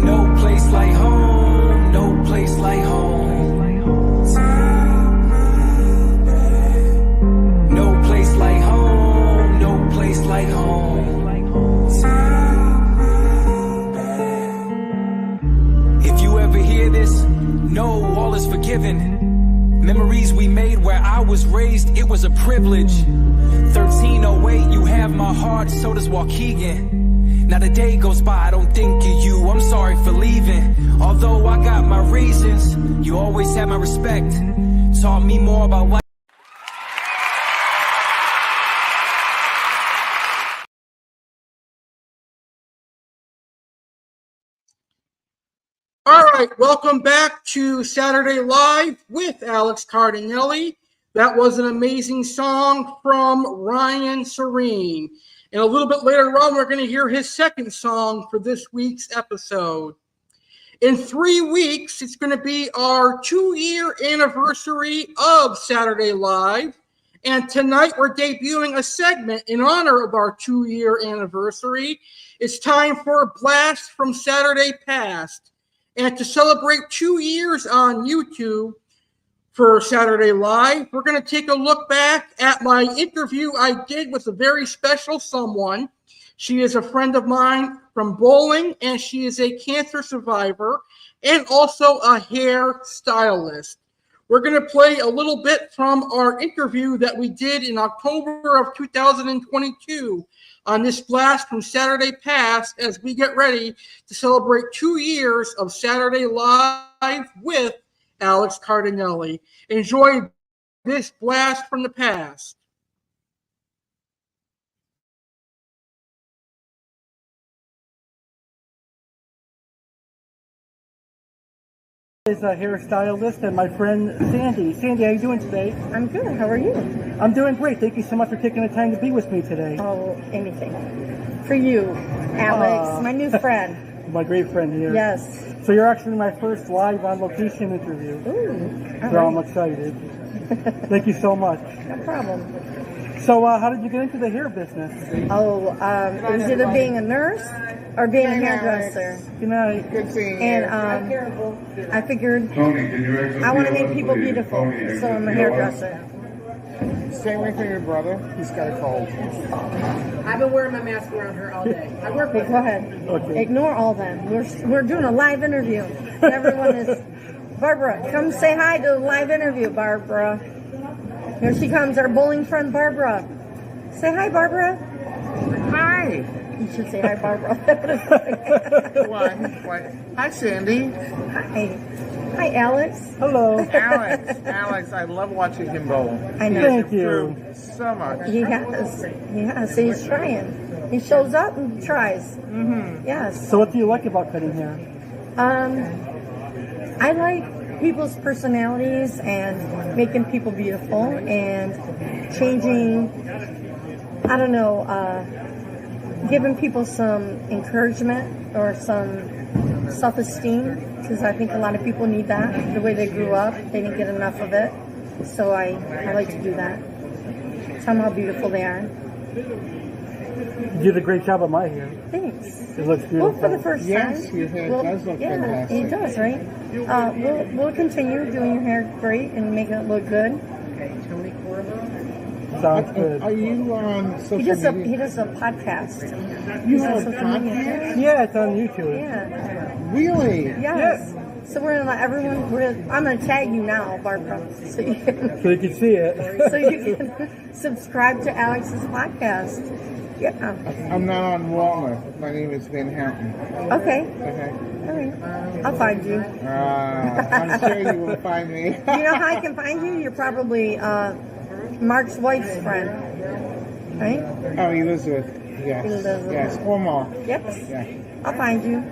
No place like home, no place like home. Take me back. No place like home, no place like home. If you ever hear this, know all is forgiven. Memories we made where I was raised, it was a privilege. 1308, you have my heart, so does Waukegan. Now the day goes by, I don't think of you, I'm sorry for leaving. Although I got my reasons, you always had my respect. Taught me more about life. All right, welcome back to Saturday Live with Alex Cardinale. That was an amazing song from Ryan Serene. And a little bit later on, we're going to hear his second song for this week's episode. In 3 weeks, it's going to be our 2-year anniversary of Saturday Live. And tonight, we're debuting a segment in honor of our 2-year anniversary. It's time for a blast from Saturday Past. And to celebrate 2 years on YouTube for Saturday Live, we're going to take a look back at my interview I did with a very special someone. She is a friend of mine from bowling, and she is a cancer survivor and also a hair stylist. We're going to play a little bit from our interview that we did in October of 2022 on this blast from Saturday Past as we get ready to celebrate 2 years of Saturday Live with Alex Cardinale. Enjoy this blast from the past. Is a hairstylist and my friend Sandy. Sandy, how are you doing today? I'm good. How are you? I'm doing great. Thank you so much for taking the time to be with me today. Oh, anything. For you, Alex, my new friend. My great friend here. Yes. So you're actually my first live on location interview. Ooh. So I'm excited. Thank you so much. No problem. So how did you get into the hair business? Oh, it was either being a nurse or being a hairdresser. Good night. Good seeing you. And I figured I want to make people beautiful, so I'm a hairdresser. Stay away from your brother. He's got a cold. I've been wearing my mask around her all day. I work with. Go ahead. Okay. Ignore all them. We're doing a live interview. Everyone is. Barbara, come say hi to the live interview, Barbara. Here she comes, our bowling friend, Barbara. Say hi, Barbara. Hi. You should say hi, Barbara. Why? Hi, Sandy. Hi. Hi, Alex. Hello. Alex, I love watching him bowl. I know. Thank you. So much. He has. He's trying. He shows up and tries. Mm-hmm. Yes. So what do you like about cutting hair? I like people's personalities and making people beautiful and changing, I don't know, giving people some encouragement or some self-esteem, because I think a lot of people need that. The way they grew up, they didn't get enough of it. So I like to do that. Tell them how beautiful they are. You did a great job on my hair. Thanks. It looks beautiful. Well, for the first time. Yes, your hair does look fantastic. It does, right? We'll continue doing your hair great and making it look good. Sounds good. Are you on social media? He does a podcast. You have a podcast? Yeah, it's on YouTube. Yeah. Really? Yes. So we're gonna let everyone. I'm gonna tag you now, Barbara, so you can see it. so you can subscribe to Alex's podcast. Yeah. I'm not on Walmart. My name is Van Houten. Okay. Okay. All right. I'll find you. I'm sure you will find me. You know how I can find you? You're probably Mark's wife's friend. Right? Oh, Elizabeth. Yes. Elizabeth. Yes. Omar. Yep. Yeah. I'll find you.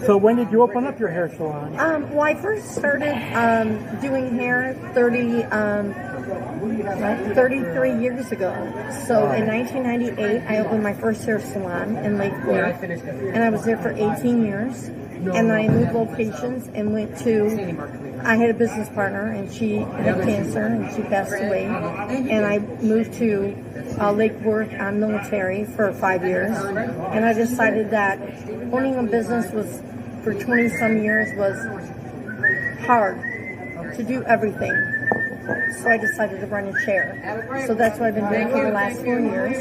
So when did you open up your hair salon? Well, I first started doing hair 33 years ago. So in 1998, I opened my first hair salon in Lake Worth, and I was there for 18 years. And then I moved locations and went to, I had a business partner, and she had cancer, and she passed away. And I moved to Lake Worth on Military for 5 years. And I decided that owning a business was, for 20-some years, was hard to do everything. So I decided to rent a chair. So that's what I've been doing for the last 4 years.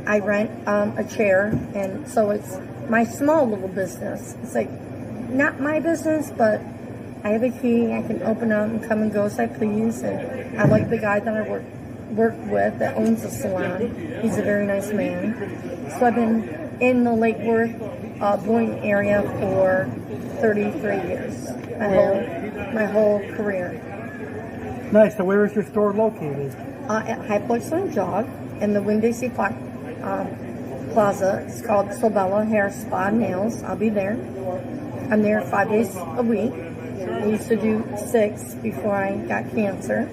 I rent a chair, and so it's my small little business. It's like, not my business, but I have a key. I can open up and come and go as I please. And I like the guy that I work with that owns the salon. He's a very nice man. So I've been in the Lake Worth, Boynton area for 33 years. My whole career. Nice. So where is your store located? At Hyplex and Jog in the Winn-Dixie Plaza. It's called Sobella Hair Spa Nails. I'll be there. I'm there 5 days a week. I used to do 6 before I got cancer.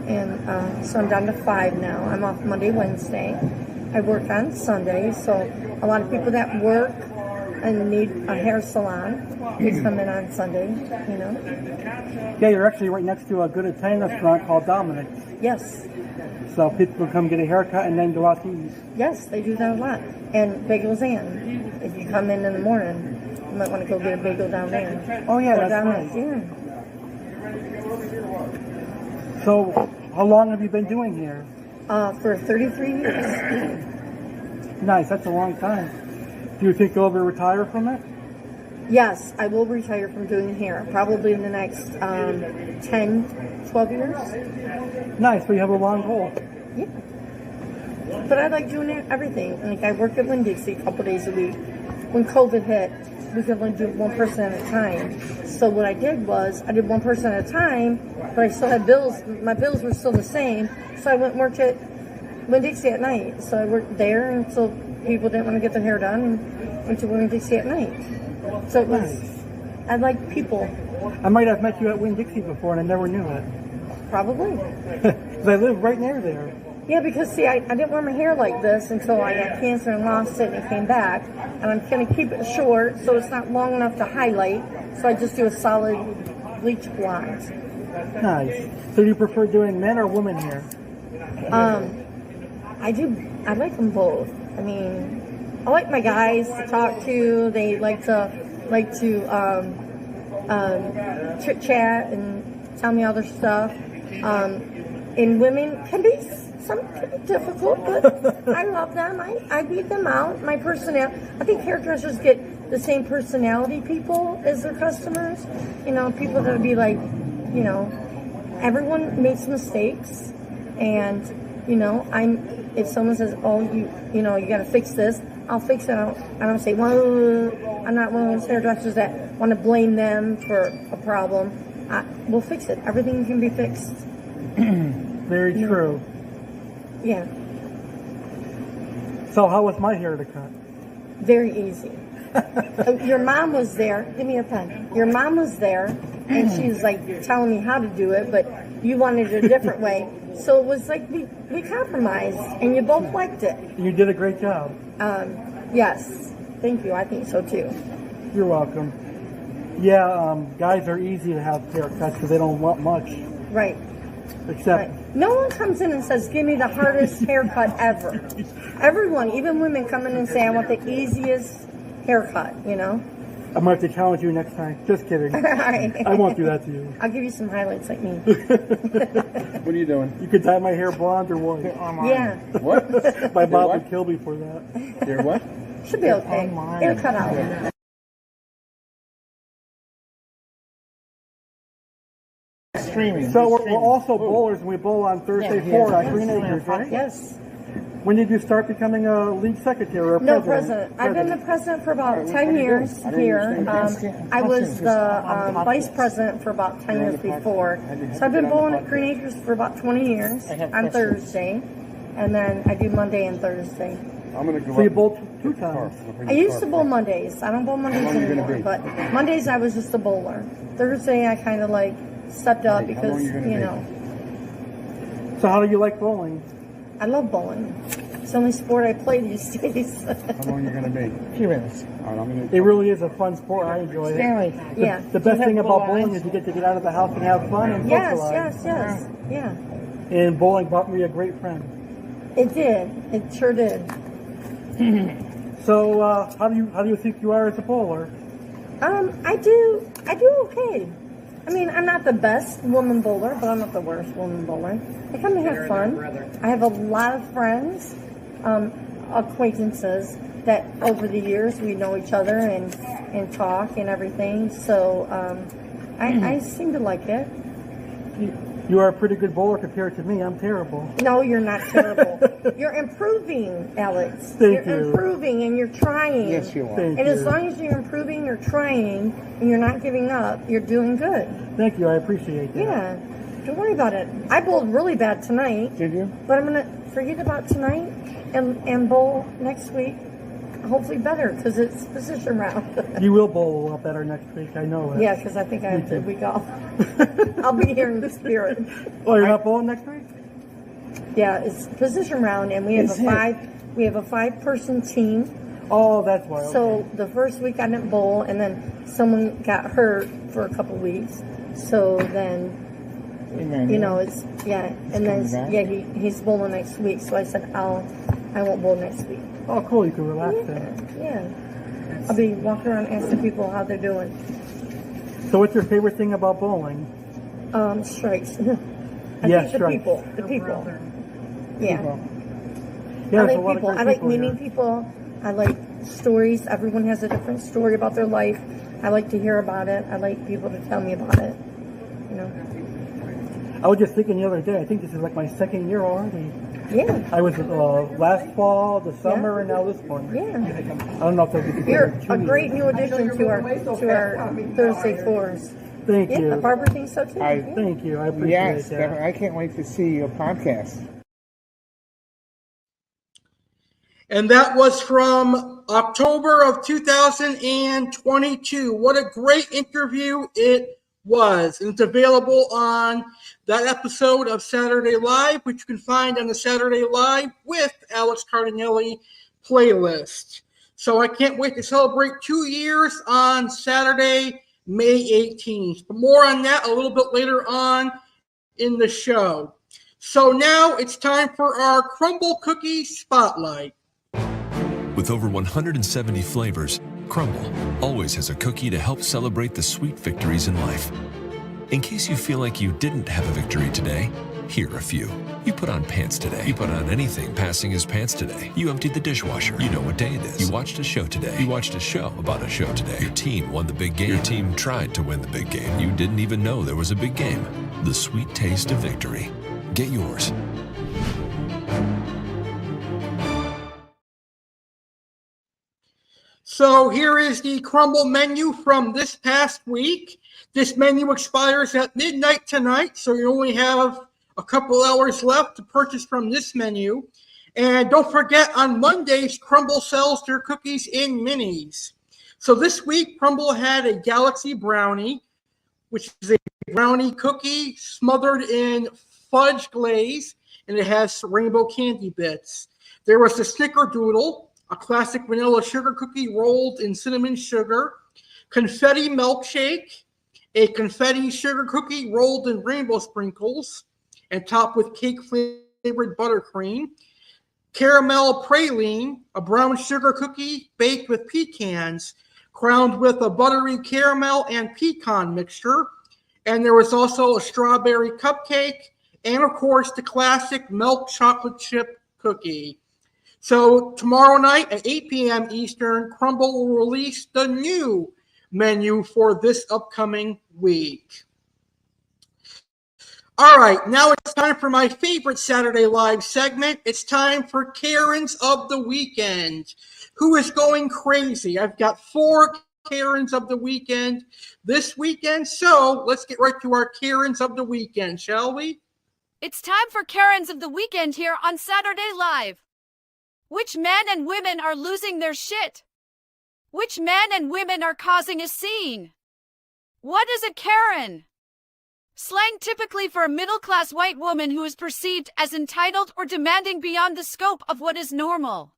And so I'm down to 5 now. I'm off Monday, Wednesday. I work on Sunday. So a lot of people that work and need a hair salon, they come in on Sunday, you know. Yeah, you're actually right next to a good Italian restaurant called Dominic's. Yes. So people can come get a haircut and then go out to eat. Yes, they do that a lot. And Bagels Inn. If you come in the morning, you might want to go get a bagel down there. Oh, yeah, or that's Dominic's, nice. Yeah. So how long have you been doing hair? For 33 years. Nice, that's a long time. Do you think you'll ever retire from it? Yes, I will retire from doing hair, probably in the next 10, 12 years. Nice, but you have a long goal. Yeah. But I like doing everything. Like, I work at Winn-Dixie a couple days a week. When COVID hit, we could only do one person at a time. So what I did was, I did one person at a time, but I still had bills. My bills were still the same. So I went and worked at Winn-Dixie at night. So I worked there until people didn't want to get their hair done, and went to Winn-Dixie at night. So it was, I like people. I might have met you at Winn-Dixie before and I never knew it. Probably. Because I live right near there. Yeah, because see, I didn't wear my hair like this until I got cancer and lost it and it came back. And I'm going to keep it short so it's not long enough to highlight. So I just do a solid bleach blonde. Nice. So do you prefer doing men or women hair? I like them both. I mean, I like my guys to talk to. They like to chit chat and tell me all their stuff. And women can be difficult, but I love them. I beat them out. My personality. I think hairdressers get the same personality people as their customers. You know, people that would be like, you know, everyone makes mistakes, and you know, if someone says, oh, you got to fix this, I'll fix it. I don't say, well, I'm not one of those hairdressers that want to blame them for a problem. We'll fix it. Everything can be fixed. Very true. Yeah. So how was my hair to cut? Very easy. Your mom was there. Give me a pen. Your mom was there, and she was like telling me how to do it, but you wanted it a different way. So it was like we compromised, and you both liked it. You did a great job. Yes. Thank you. I think so too. You're welcome. Yeah, guys are easy to have haircuts because they don't want much. Right. Except no one comes in and says, give me the hardest haircut ever. Everyone, even women, come in and say, I want the easiest haircut, you know? I might have to challenge you next time. Just kidding. Right. I won't do that to you. I'll give you some highlights like me. What are you doing? You could dye my hair blonde or white. Yeah. What? My mom would kill me for that. You're what? Should be okay. It'll cut out. Streaming. So we're also bowlers, and we bowl on Thursday 4 at Green Acres, right? Yes. When did you start becoming a league secretary or No, president? president. I've been the president for about 10 years here. I was the vice president for about 10 years before. So I've been bowling at Green Acres for about 20 years on Thursday. And then I do Monday and Thursday. So you bowl 2 times? I used to bowl Mondays. I don't bowl Mondays anymore. But Mondays I was just a bowler. Thursday I kind of like stepped up because, you know. So how do you like bowling? I love bowling. It's the only sport I play these days. How long are you going to be? 2 minutes. It really is a fun sport. I enjoy it. Yeah. The best thing about bowling is you get to get out of the house and have fun and socialize. Yes. Yeah. And bowling brought me a great friend. It did. It sure did. So how do you think you are as a bowler? I do okay. I mean, I'm not the best woman bowler, but I'm not the worst woman bowler. I come to have fun. I have a lot of friends, acquaintances that over the years we know each other and talk and everything. So I seem to like it. You are a pretty good bowler compared to me. I'm terrible. No, you're not terrible. You're improving, Alex. You're improving and you're trying. Yes, you are. And as long as you're improving, you're trying, and you're not giving up, you're doing good. Thank you. I appreciate that. Yeah. Don't worry about it. I bowled really bad tonight. Did you? But I'm going to forget about tonight and bowl next week. Hopefully better because it's position round. You will bowl a lot better next week. I know it. Yeah, because I think I have a week off. I'll be here in the spirit. Oh, you're not bowling next week? Yeah, it's position round, and we have a 5-person team. Oh, that's why. So the first week I didn't bowl, and then someone got hurt for a couple weeks. So then, you know, he's bowling next week. So I said, I won't bowl next week. Oh, cool. You can relax then. Yeah. I'll be walking around asking people how they're doing. So what's your favorite thing about bowling? Strikes. Yeah, strikes. The people. Yeah. I like people. I like meeting people. I like stories. Everyone has a different story about their life. I like to hear about it. I like people to tell me about it. You know. I was just thinking the other day, I think this is like my 2nd year already. Yeah. I was last fall, the summer, and now this one. Yeah. I don't know if that'll be You're a great new addition to our Thursday fours. Thank you. Yeah, Barbara thinks so too. Thank you. I appreciate that. Definitely. I can't wait to see your podcast. And that was from October of 2022. What a great interview it was. And it's available on that episode of Saturday Live, which you can find on the Saturday Live with Alex Cardinale playlist. So I can't wait to celebrate 2 years on Saturday, May 18th. But more on that a little bit later on in the show. So now it's time for our Crumble Cookie Spotlight. With over 170 flavors, Crumble always has a cookie to help celebrate the sweet victories in life. In case you feel like you didn't have a victory today, here are a few. You put on pants today. You put on anything passing as pants today. You emptied the dishwasher. You know what day it is. You watched a show today. You watched a show about a show today. Your team won the big game. Your team tried to win the big game. You didn't even know there was a big game. The sweet taste of victory. Get yours. So here is the Crumble menu from this past week. This menu expires at midnight tonight, so you only have a couple hours left to purchase from this menu. And don't forget, on Mondays, Crumble sells their cookies in minis. So this week, Crumble had a Galaxy Brownie, which is a brownie cookie smothered in fudge glaze, and it has rainbow candy bits. There was the Snickerdoodle, a classic vanilla sugar cookie rolled in cinnamon sugar, confetti milkshake, a confetti sugar cookie rolled in rainbow sprinkles and topped with cake-flavored buttercream, caramel praline, a brown sugar cookie baked with pecans, crowned with a buttery caramel and pecan mixture, and there was also a strawberry cupcake, and of course the classic milk chocolate chip cookie. So tomorrow night at 8 p.m. Eastern, Crumble will release the new menu for this upcoming week. All right, now it's time for my favorite Saturday Live segment. It's time for Karens of the Weekend. Who is going crazy? I've got 4 Karens of the Weekend this weekend, so let's get right to our Karens of the Weekend, shall we? It's time for Karens of the Weekend here on Saturday Live. Which men and women are losing their shit? Which men and women are causing a scene? What is a Karen? Slang typically for a middle-class white woman who is perceived as entitled or demanding beyond the scope of what is normal.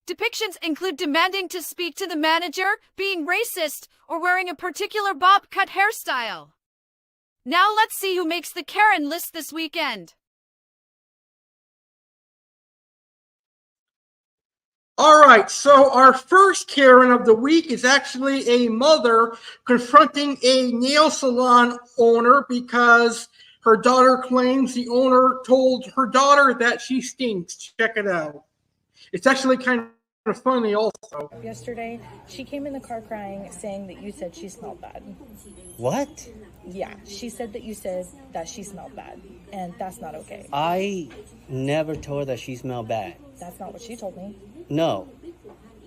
Depictions include demanding to speak to the manager, being racist, or wearing a particular bob-cut hairstyle. Now let's see who makes the Karen list this weekend. All right, so our first Karen of the week is actually a mother confronting a nail salon owner because her daughter claims the owner told her daughter that she stinks. Check it out. It's actually kind of funny also. Yesterday, she came in the car crying, saying that you said she smelled bad. What? Yeah, she said that you said that she smelled bad, and that's not okay. I never told her that she smelled bad. That's not what she told me. No.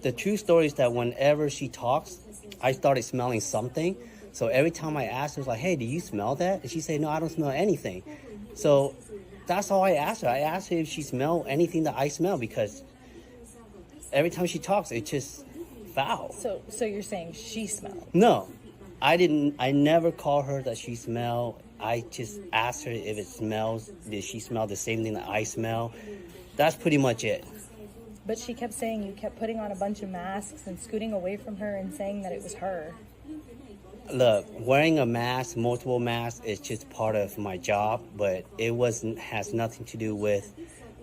The true story is that whenever she talks, I started smelling something. So every time I asked her, I was like, hey, do you smell that? And she said, no, I don't smell anything. So that's all I asked her. I asked her if she smelled anything that I smell because every time she talks, it's just foul. So you're saying she smelled? No, I didn't. I never called her that she smelled. I just asked her if it smells. Did she smell the same thing that I smell? That's pretty much it. But she kept saying you kept putting on a bunch of masks and scooting away from her and saying that it was her. Look, wearing a mask, multiple masks, is just part of my job, but it has nothing to do with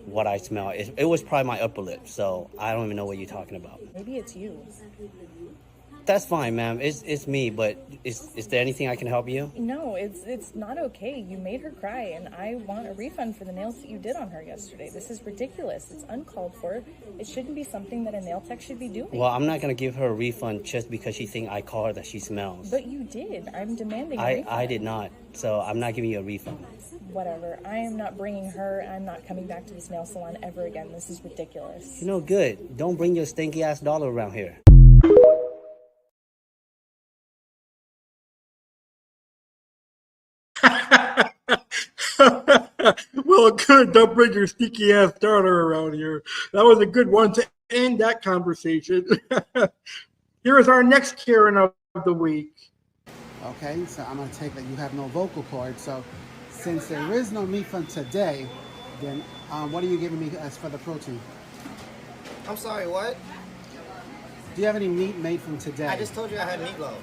what I smell. It was probably my upper lip, so I don't even know what you're talking about. Maybe it's you. That's fine, ma'am. It's me, but is there anything I can help you? No, it's not okay. You made her cry, and I want a refund for the nails that you did on her yesterday. This is ridiculous. It's uncalled for. It shouldn't be something that a nail tech should be doing. Well, I'm not going to give her a refund just because she thinks I call her that she smells. But you did. I'm demanding a refund. I did not, so I'm not giving you a refund. Whatever. I am not bringing her. I'm not coming back to this nail salon ever again. This is ridiculous. You know, good. Don't bring your stinky-ass dollar around here. Well, good. Don't bring your sneaky ass daughter around here. That was a good one to end that conversation. Here is our next Karen of the week. Okay, so I'm going to take that you have no vocal cords. So since there is no meat from today, then what are you giving me as for the protein? I'm sorry, what? Do you have any meat made from today? I just told you I had meatloaf.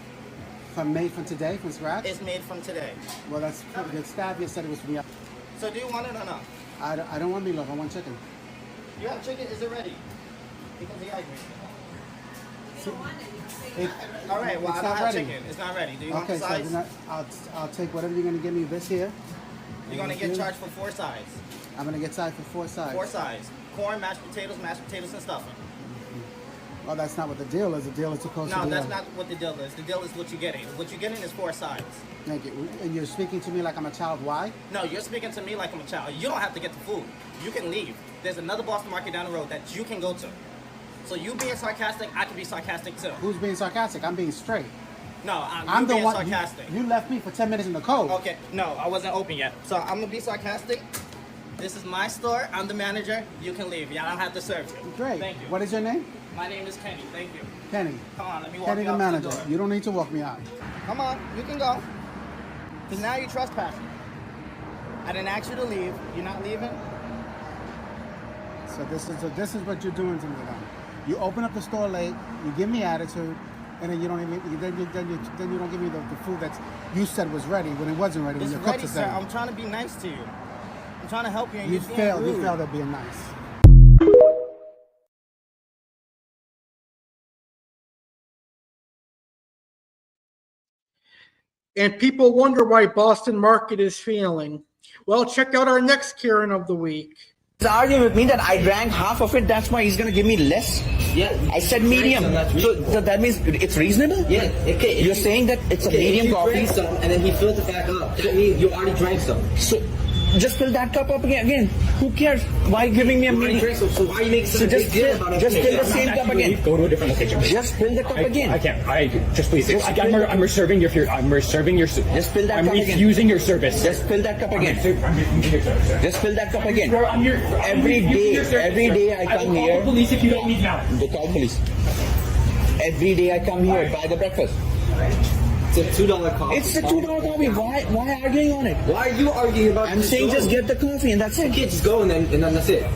Made from today, from scratch? It's made from today. Well, that's pretty good. Stavia said it was from yesterday. So do you want it or not? I don't want meatloaf. I want chicken. You have chicken? Is it ready? Because he has meat. All right, well, I don't have chicken. It's not ready. Do you want the size? Okay, so I'll take whatever you're going to give me this here. You're going to get charged for 4 sides. I'm going to get charged for 4 sides. 4 sides. Corn, mashed potatoes, and stuffing. Well, that's not what the deal is. The deal is supposed to be... No, that's not what the deal is. The deal is what you're getting. What you're getting is 4 sides. Thank you. And you're speaking to me like I'm a child. Why? No, you're speaking to me like I'm a child. You don't have to get the food. You can leave. There's another Boston Market down the road that you can go to. So you being sarcastic, I can be sarcastic too. Who's being sarcastic? I'm being straight. No, I'm the being one, sarcastic. You left me for 10 minutes in the cold. Okay, no, I wasn't open yet. So I'm going to be sarcastic. This is my store. I'm the manager. You can leave. Y'all don't have to serve you. Great. Thank you. What is your name? My name is Kenny. Thank you. Kenny. Come on, let me walk Kenny, you the out manager. to the door. You don't need to walk me out. Come on, you can go. Because now you're trespassing. I didn't ask you to leave. You're not leaving. So this is what you're doing to me now. You open up the store late. You give me attitude, and then you don't even then you don't give me the food that you said was ready when it wasn't ready. It's when your ready, cooks are sir. saying. I'm trying to be nice to you. I'm trying to help you, and You you're failed. being rude. You failed at being nice. And people wonder why Boston Market is failing. Well, check out our next Karen of the week. He's arguing with me that I drank half of it, that's why he's going to give me less. Yeah. I said medium. So that means it's reasonable? Yeah. Okay. You're saying that it's a medium coffee? Drank some and then he filled it back up. That means you already drank some. So just fill that cup up again. Who cares? Why giving me a medium? So why are you making such a big deal about it? Just fill the same cup again. Go to a different location. Just fill the cup again. I can't. Just please. I'm reserving your. I'm reserving your. Just fill that cup again. I'm refusing your service. Just fill that cup again. Just fill that cup again. I'm your. Every day I come here. I will call the police if you don't leave now. They call police. Every day I come here, buy the breakfast. It's a $2 coffee. It's a $2 coffee. Why arguing on it? Why are you arguing about it? I'm saying just get the coffee and that's it. Okay, just go and then that's it.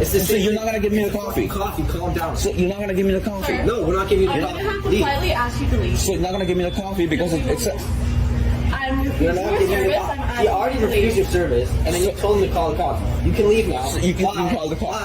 So you're not gonna give me the coffee? Coffee, calm down. So you're not gonna give me the coffee? No, we're not giving you the coffee. I'm gonna have to politely ask you to leave. So you're not gonna give me the coffee because it's a... I'm refusing your service. He already refused your service, and then you told him to call the cops. You can leave now. So you can call the cops.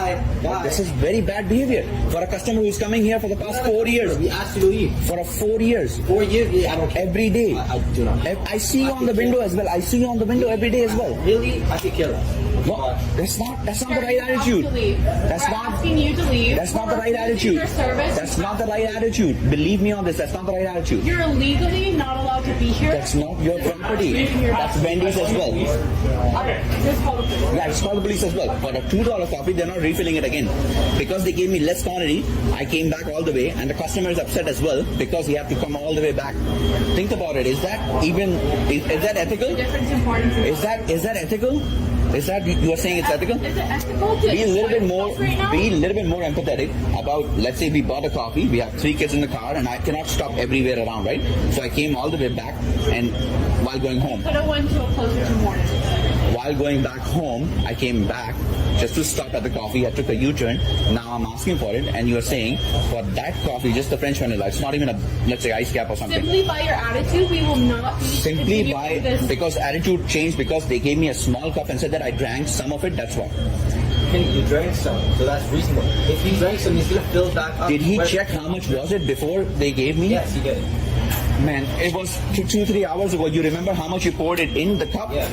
Why? This is very bad behavior for a customer who's coming here for the past 4 years. We asked you to leave. For 4 years. 4 years? Yeah, I don't care. Every day. I do not. I see you on the window as well. I see you on the window every day as well. Really? I could kill that. No, that's not the right attitude. That's not asking you to leave. That's not the right attitude. That's not the right attitude. Believe me on this. That's not the right attitude. You're legally not allowed to be here. That's not your property. That's Wendy's as well. Just call the police. Yeah, just call the police as well. For a $2 coffee, they're not refilling it again. Because they gave me less quantity, I came back all the way, and the customer is upset as well because he had to come all the way back. Think about it. Is that ethical? Is that ethical? Is that you are saying it's ethical? Is it ethical to be a little bit more empathetic about, let's say we bought a coffee, we have 3 kids in the car and I cannot stop everywhere around, right? So I came all the way back and while going home. Could have went to a closer to morning. While going back home, I came back just to stop at the coffee. I took a U-turn. Now I'm asking for it, and you're saying for that coffee, just the French vanilla. It's not even a, let's say, ice cap or something. Simply by your attitude, we will not be simply by because attitude changed because they gave me a small cup and said that I drank some of it. That's why. You drank some, so that's reasonable. If you drank some, he's gonna fill back up. Did he check how much was it before they gave me? Yes, he did. Man, it was 2-3 hours ago. You remember how much you poured it in the cup? Yeah.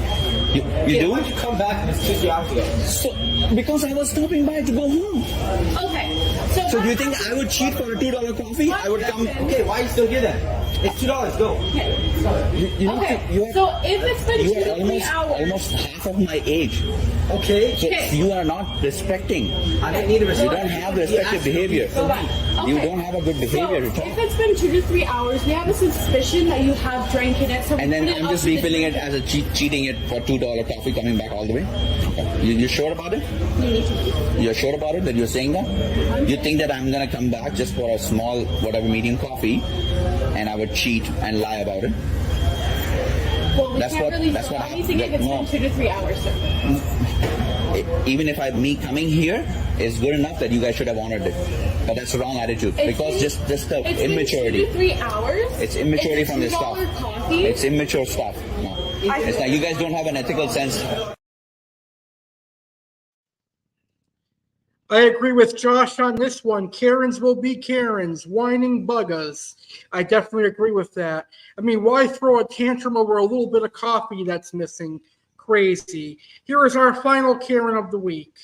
You do? Why did you come back and it's 2-3 hours ago? So, because I was stopping by to go home. Okay. So do you think I would cheat for a $2 coffee? I would come. Okay, why are you still here then? It's $2. Go. Okay. So if it's been 2 to 3 hours, almost half of my age. Okay. So you are not respecting. I don't need to respect. You don't have respective behavior. You don't have a good behavior. So if it's been 2 to 3 hours, we have a suspicion that you have drank it. So and then I'm just refilling it as a cheating it for $2 coffee coming back all the way. Okay. You sure about it? You're sure about it that you're saying that? You think that I'm gonna come back just for a small whatever medium coffee and I would cheat and lie about it? Well, that's what anything if it's been 2 to 3 hours, sir. Even if me coming here is good enough that you guys should have honored it. But that's the wrong attitude. Because just the immaturity. It's been 2 to 3 hours. It's immaturity it's from this stuff. Coffee. It's immature stuff. No. It's like you guys don't have an ethical sense. I agree with Josh on this one. Karens will be Karens, whining buggas. I definitely agree with that. I mean, why throw a tantrum over a little bit of coffee that's missing? Crazy. Here is our final Karen of the week.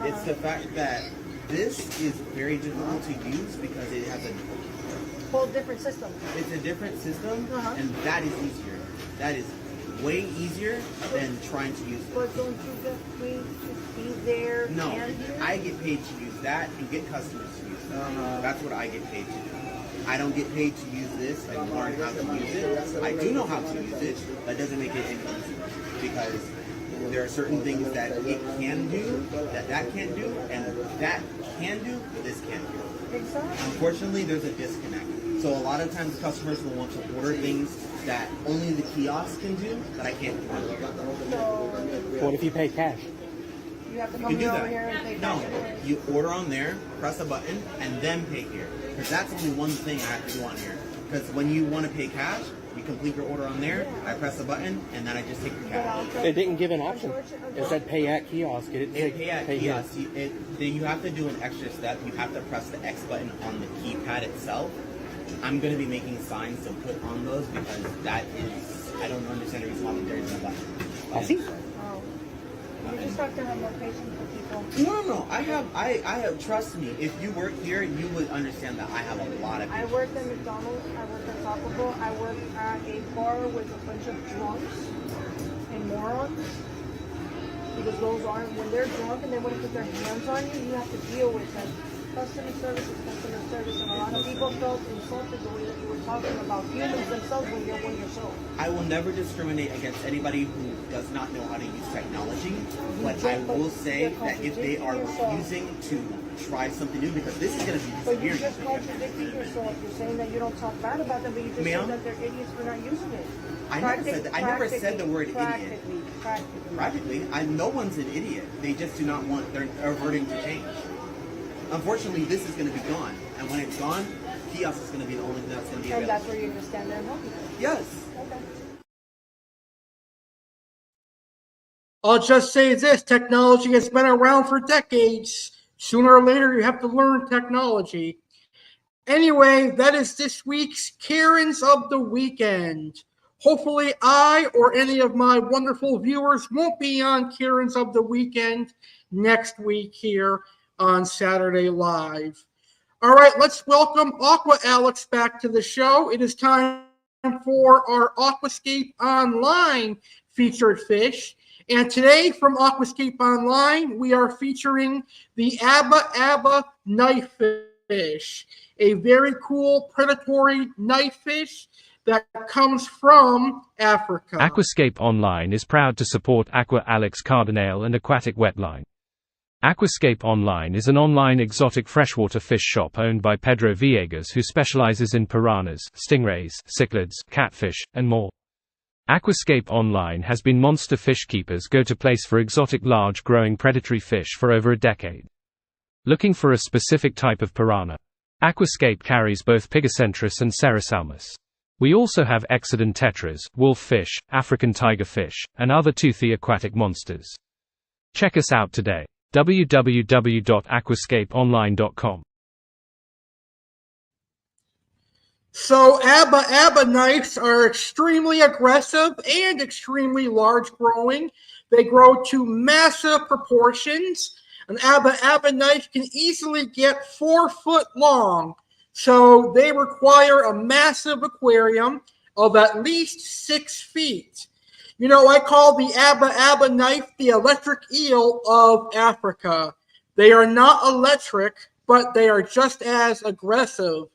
It's the fact that this is very difficult to use because it has a whole different system. It's a different system, and that is easier. That is way easier than trying to use it. But don't you get paid to be there? No, I get paid to use that and get customers to use that. That's what I get paid to do. I don't get paid to use this and learn how to use it. I do know how to use it, but it doesn't make it any easier because there are certain things that it can do that can't do, and that can do, this can't do. Exactly. Unfortunately, there's a disconnect. So a lot of times customers will want to order things that only the kiosk can do that I can't do. What if you pay cash? You have to You come can do over that. here and pay No, cash. you order on there, press a button, and then pay here. Because that's only one thing I have to do on here. Because when you want to pay cash, you complete your order on there, I press a button, and then I just take your cash. It didn't give an option. It said pay at kiosk. It didn't say pay at kiosk. Then you have to do an extra step. You have to press the X button on the keypad itself. I'm going to be making signs to put on those because that is, I don't understand the reason why there isn't a button. I see. You just have to have more patience with people. No. I have. Trust me. If you work here, you would understand that I have a lot of. I worked at McDonald's. I worked at Taco Bell. I worked at a bar with a bunch of drunks and morons. Because those are, when they're drunk and they want to put their hands on you, you have to deal with them. Customer service is customer service, and a lot of people felt insulted the way that you were talking about humans themselves when you're so. I will never discriminate against anybody who does not know how to use technology, but I will say that if they are refusing to try something new, because this is going to be But you're just contradicting yourself. You're saying that you don't talk bad about them, but you just say that they're idiots for not using it. I never said the word idiot. Practically, no one's an idiot. They just do not want. They're averting to change. Unfortunately, this is going to be gone, and when it's gone, kiosk is going to be the only thing that's going to be available. And that's where you're going to stand there and help people. Yes. Okay. I'll just say this, technology has been around for decades. Sooner or later, you have to learn technology. Anyway, that is this week's Karens of the Weekend. Hopefully, I or any of my wonderful viewers won't be on Karens of the Weekend next week here on Saturday Live. All right, let's welcome Aqua Alex back to the show. It is time for our Aquascape Online featured fish. And today from Aquascape Online, we are featuring the Abba Knifefish, a very cool predatory knifefish that comes from Africa. Aquascape Online is proud to support Aqua Alex Cardinale and Aquatic Wetline. Aquascape Online is an online exotic freshwater fish shop owned by Pedro Villegas, who specializes in piranhas, stingrays, cichlids, catfish, and more. Aquascape Online has been monster fish keepers' go-to place for exotic large growing predatory fish for over a decade. Looking for a specific type of piranha? Aquascape carries both Pygocentris and Cerasalmus. We also have Exodon tetras, wolf fish, African tiger fish, and other toothy aquatic monsters. Check us out today. www.aquascapeonline.com. So Abba knives are extremely aggressive and extremely large growing. They grow to massive proportions. An Abba knife can easily get 4 foot long. So they require a massive aquarium of at least 6 feet. You know, I call the Abba knife the electric eel of Africa. They are not electric, but they are just as aggressive.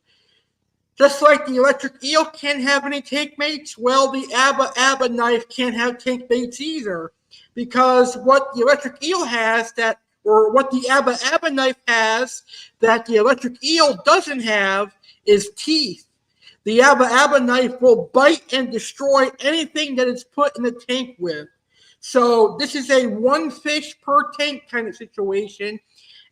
Just like the electric eel can't have any tank mates, well, the Abba knife can't have tank mates either. Because what the electric eel has that, or what the Abba knife has that the electric eel doesn't have is teeth. The Abba knife will bite and destroy anything that it's put in the tank with. So this is a 1 fish per tank kind of situation.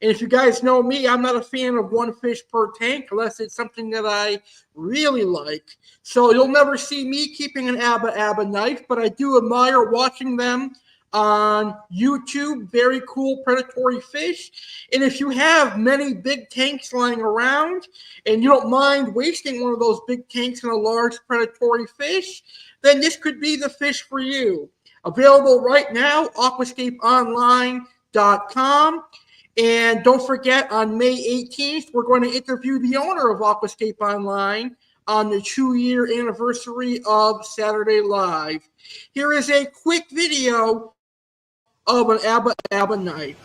And if you guys know me, I'm not a fan of 1 fish per tank unless it's something that I really like. So you'll never see me keeping an Abba knife, but I do admire watching them on YouTube. Very cool predatory fish. And if you have many big tanks lying around and you don't mind wasting one of those big tanks on a large predatory fish, then this could be the fish for you. Available right now, aquascapeonline.com. And don't forget, on May 18th, we're going to interview the owner of Aquascape Online on the 2-year anniversary of Saturday Live. Here is a quick video of an Abba knife.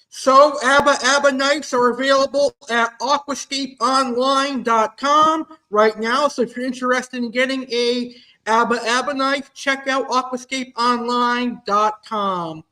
So Abba knives are available at aquascapeonline.com right now. So if you're interested in getting a Abba knife, check out aquascapeonline.com.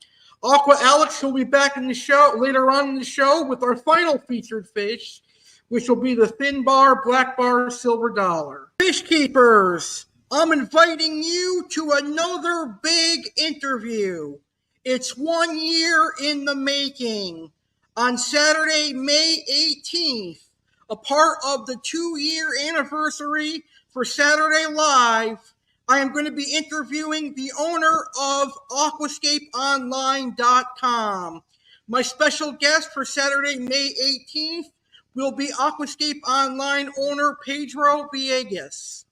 Aqua Alex will be back in the show later on in the show with our final featured fish, which will be the Thinbar Silverdollar. Fish keepers, I'm inviting you to another big interview. It's 1 year in the making. On Saturday, May 18th, a part of the 2-year anniversary for Saturday Live, I am going to be interviewing the owner of aquascapeonline.com. My special guest for Saturday, May 18th, will be Aquascape Online owner Pedro Villegas.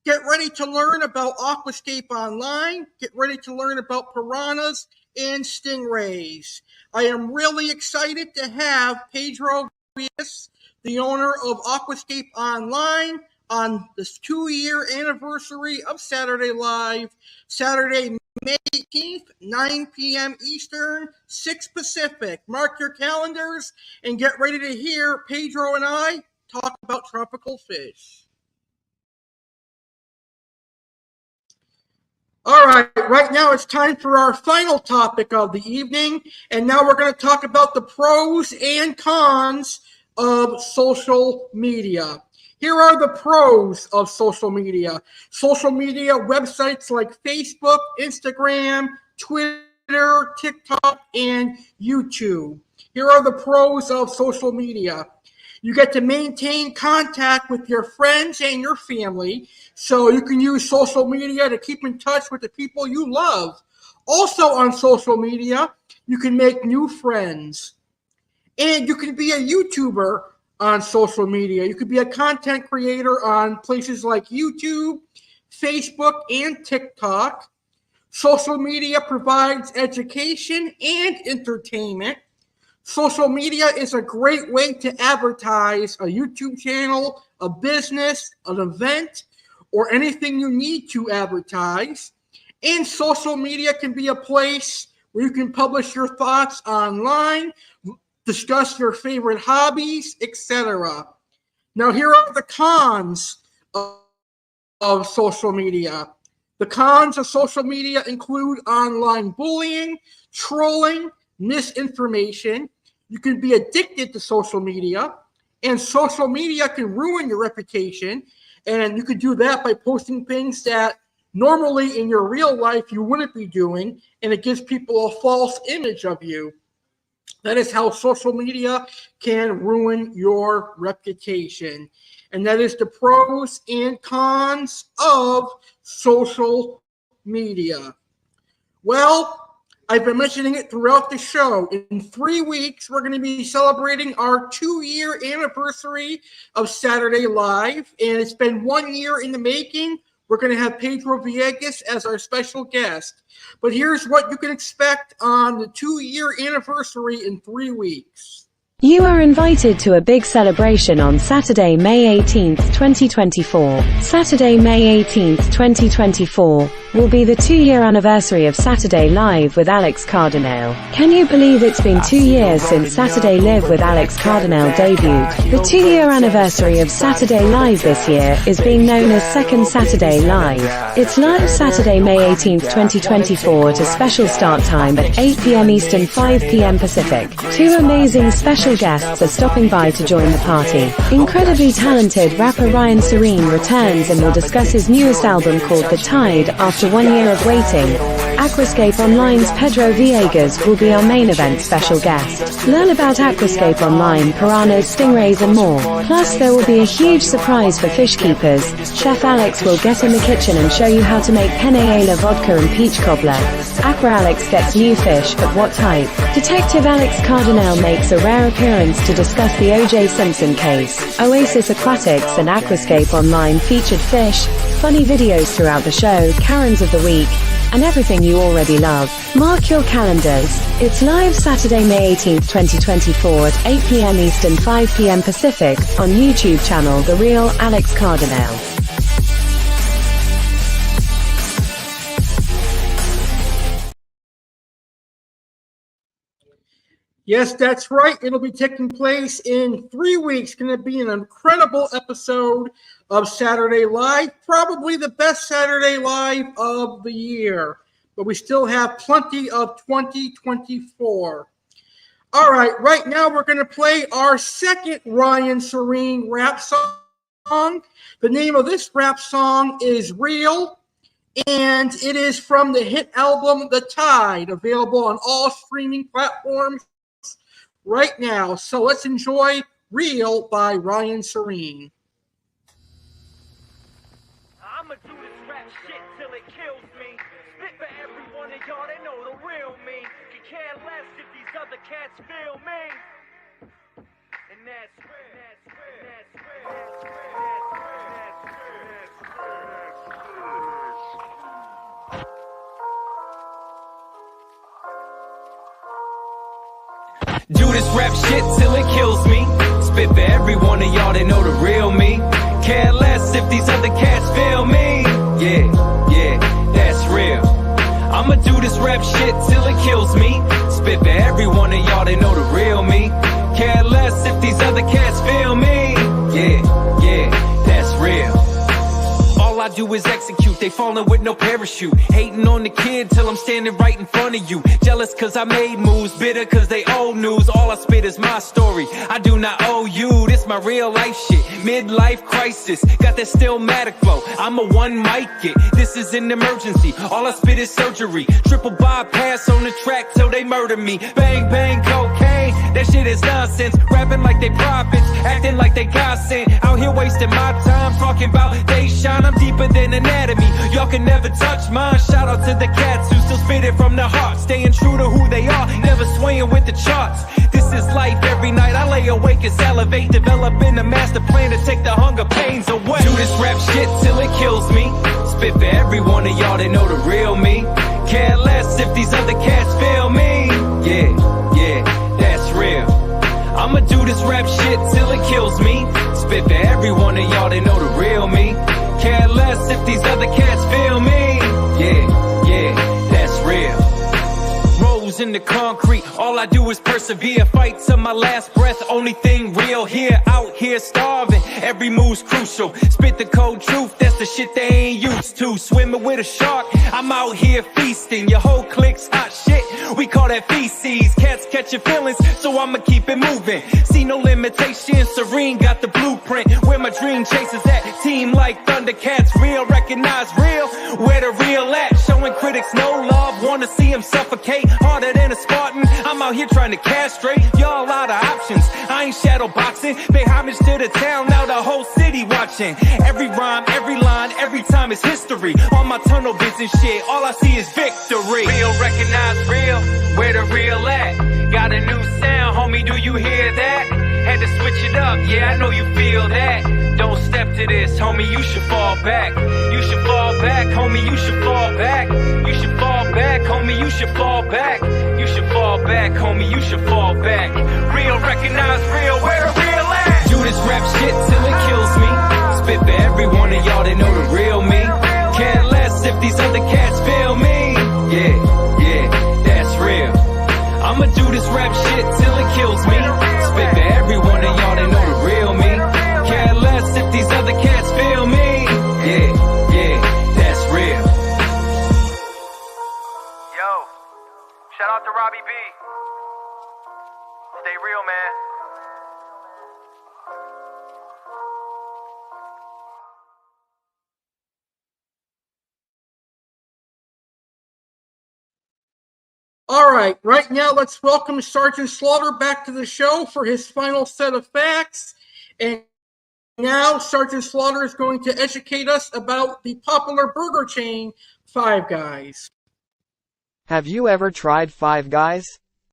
Get ready to learn about Aquascape Online. Get ready to learn about piranhas and stingrays. I am really excited to have Pedro Villegas, the owner of Aquascape Online, on this 2-year anniversary of Saturday Live, Saturday, May 18th, 9 p.m. Eastern, 6 Pacific. Mark your calendars and get ready to hear Pedro and I talk about tropical fish. All right now it's time for our final topic of the evening, and now we're going to talk about the pros and cons of social media. Here are the pros of social media. Social media websites like Facebook, Instagram, Twitter, TikTok, and YouTube. Here are the pros of social media. You get to maintain contact with your friends and your family, so you can use social media to keep in touch with the people you love. Also on social media, you can make new friends. And you can be a YouTuber on social media. You could be a content creator on places like YouTube, Facebook, and TikTok. Social media provides education and entertainment. Social media is a great way to advertise a YouTube channel, a business, an event, or anything you need to advertise. And social media can be a place where you can publish your thoughts online, discuss your favorite hobbies, etc. Now, here are the cons of social media. The cons of social media include online bullying, trolling, misinformation. You can be addicted to social media, and social media can ruin your reputation, and you could do that by posting things that normally in your real life you wouldn't be doing, and it gives people a false image of you. That is how social media can ruin your reputation. And that is the pros and cons of social media. Well, I've been mentioning it throughout the show. In 3 weeks, we're going to be celebrating our 2-year anniversary of Saturday Live. And it's been 1 year in the making. We're going to have Pedro Villegas as our special guest. But here's what you can expect on the 2-year anniversary in 3 weeks. You are invited to a big celebration on Saturday, May 18th, 2024. Saturday, May 18th, 2024 will be the 2-year anniversary of Saturday Live with Alex Cardinale. Can you believe it's been 2 years since Saturday Live with Alex Cardinale debuted? The 2-year anniversary of Saturday Live this year is being known as Second Saturday Live. It's live Saturday, May 18th, 2024 at a special start time at 8 p.m. Eastern, 5 p.m. Pacific. 2 amazing special guests are stopping by to join the party. Incredibly talented rapper Ryan Serene returns and will discuss his newest album called The Tide after 1 year of waiting. Aquascape Online's Pedro Villegas will be our main event special guest. Learn about Aquascape Online, piranhas, stingrays and more. Plus there will be a huge surprise for fish keepers. Chef Alex will get in the kitchen and show you how to make penne alla vodka and peach cobbler. Aqua Alex gets new fish, but what type? Detective Alex Cardinale makes a rare appearance to discuss the O.J. Simpson case. Oasis Aquatics and Aquascape Online featured fish, funny videos throughout the show, Karens of the Week, and everything you already love. Mark your calendars. It's live Saturday, May 18th, 2024 at 8 p.m. Eastern, 5 p.m. Pacific on YouTube channel The Real Alex Cardinale. Yes, that's right. It'll be taking place in 3 weeks. Going to be an incredible episode of Saturday Live. Probably the best Saturday Live of the year. But we still have plenty of 2024. All right now we're going to play our second Ryan Serene rap song. The name of this rap song is Real, and it is from the hit album The Tide, available on all streaming platforms right now. So let's enjoy Real by Ryan Serene. I'ma do this rap shit till it kills me. Spit for every one of y'all that know the real me. You care less if these other cats feel me. And that's real. Do this rap shit till it kills me. Spit for every one of y'all that know the real me. Care less if these other cats feel me. Yeah, that's real. I'ma do this rap shit till it kills me. Spit for every one of y'all that know the real me. Care less if these other cats feel me. Yeah, that's real. All I do is execute, they falling with no parachute. Hating on the kid till I'm standing right in front of you. Jealous cause I made moves, bitter cause they old news. All I spit is my story, I do not owe you. This my real life shit, midlife crisis. Got that Stillmatic flow, I'm a one mic it. This is an emergency, all I spit is surgery. Triple bypass on the track till they murder me. Bang, bang, cocaine, that shit is nonsense. Rapping like they prophets, acting like they God sent. Out here wasting my time, talking about they shine. I'm deeper than anatomy, y'all can never touch mine. Shout out to the cats who still spit it from the heart, staying true to who they are, never swaying with the charts. This is life every night, I lay awake and salivate, developing a master plan to take the hunger pains away. Do this rap shit till it kills me. Spit for every one of y'all that know the real me. Care less if these other cats feel me. Yeah, that's real. I'ma do this rap shit till it kills me. Spit for every one of y'all that know the real me. Care less if these other cats feel me. Yeah, that's real. Rose in the concrete, all I do is persevere. Fight to my last breath, only thing real here. Out here starving, every move's crucial. Spit the cold truth, that's the shit they ain't used to. Swimming with a shark, I'm out here feasting. Your whole clique's hot shit, we call that feces. Cats catch your feelings, so I'ma keep it moving. See no limitations, Serene got the blueprint. Where my dream chasers at, team like Thundercats. Real, recognize real, where the real at. Showing critics no love, wanna see them suffocate. Harder than a Spartan, I'm out here trying to castrate. Y'all out of options, I ain't shadow boxing. Pay homage to the town, now the whole city watching. Every rhyme, every line, every time is history. On my tunnel vision shit, all I see is victory. Real, recognize real, where the real at. Got a new sound, homie, do you hear that? Had to switch it up, yeah, I know you feel that. Don't step to this, homie, you should fall back. You should fall back, homie, you should fall back. You should fall back, homie, you should fall back. You should fall back, homie, you should fall back. Real, recognize real, where the real at? Do this rap shit till it kills me. Spit for every one of y'all that know the real me. Care less if these other cats feel me. Yeah, that's real. I'ma do this rap shit till it kills me. Spit for every one of y'all that know the real me. Care less if these other cats feel me. Yeah, that's real. Yo, shout out to Robbie B. Stay real, man. All right now let's welcome Sergeant Slaughter back to the show for his final set of facts. And now Sergeant Slaughter is going to educate us about the popular burger chain, Five Guys. Have you ever tried Five Guys?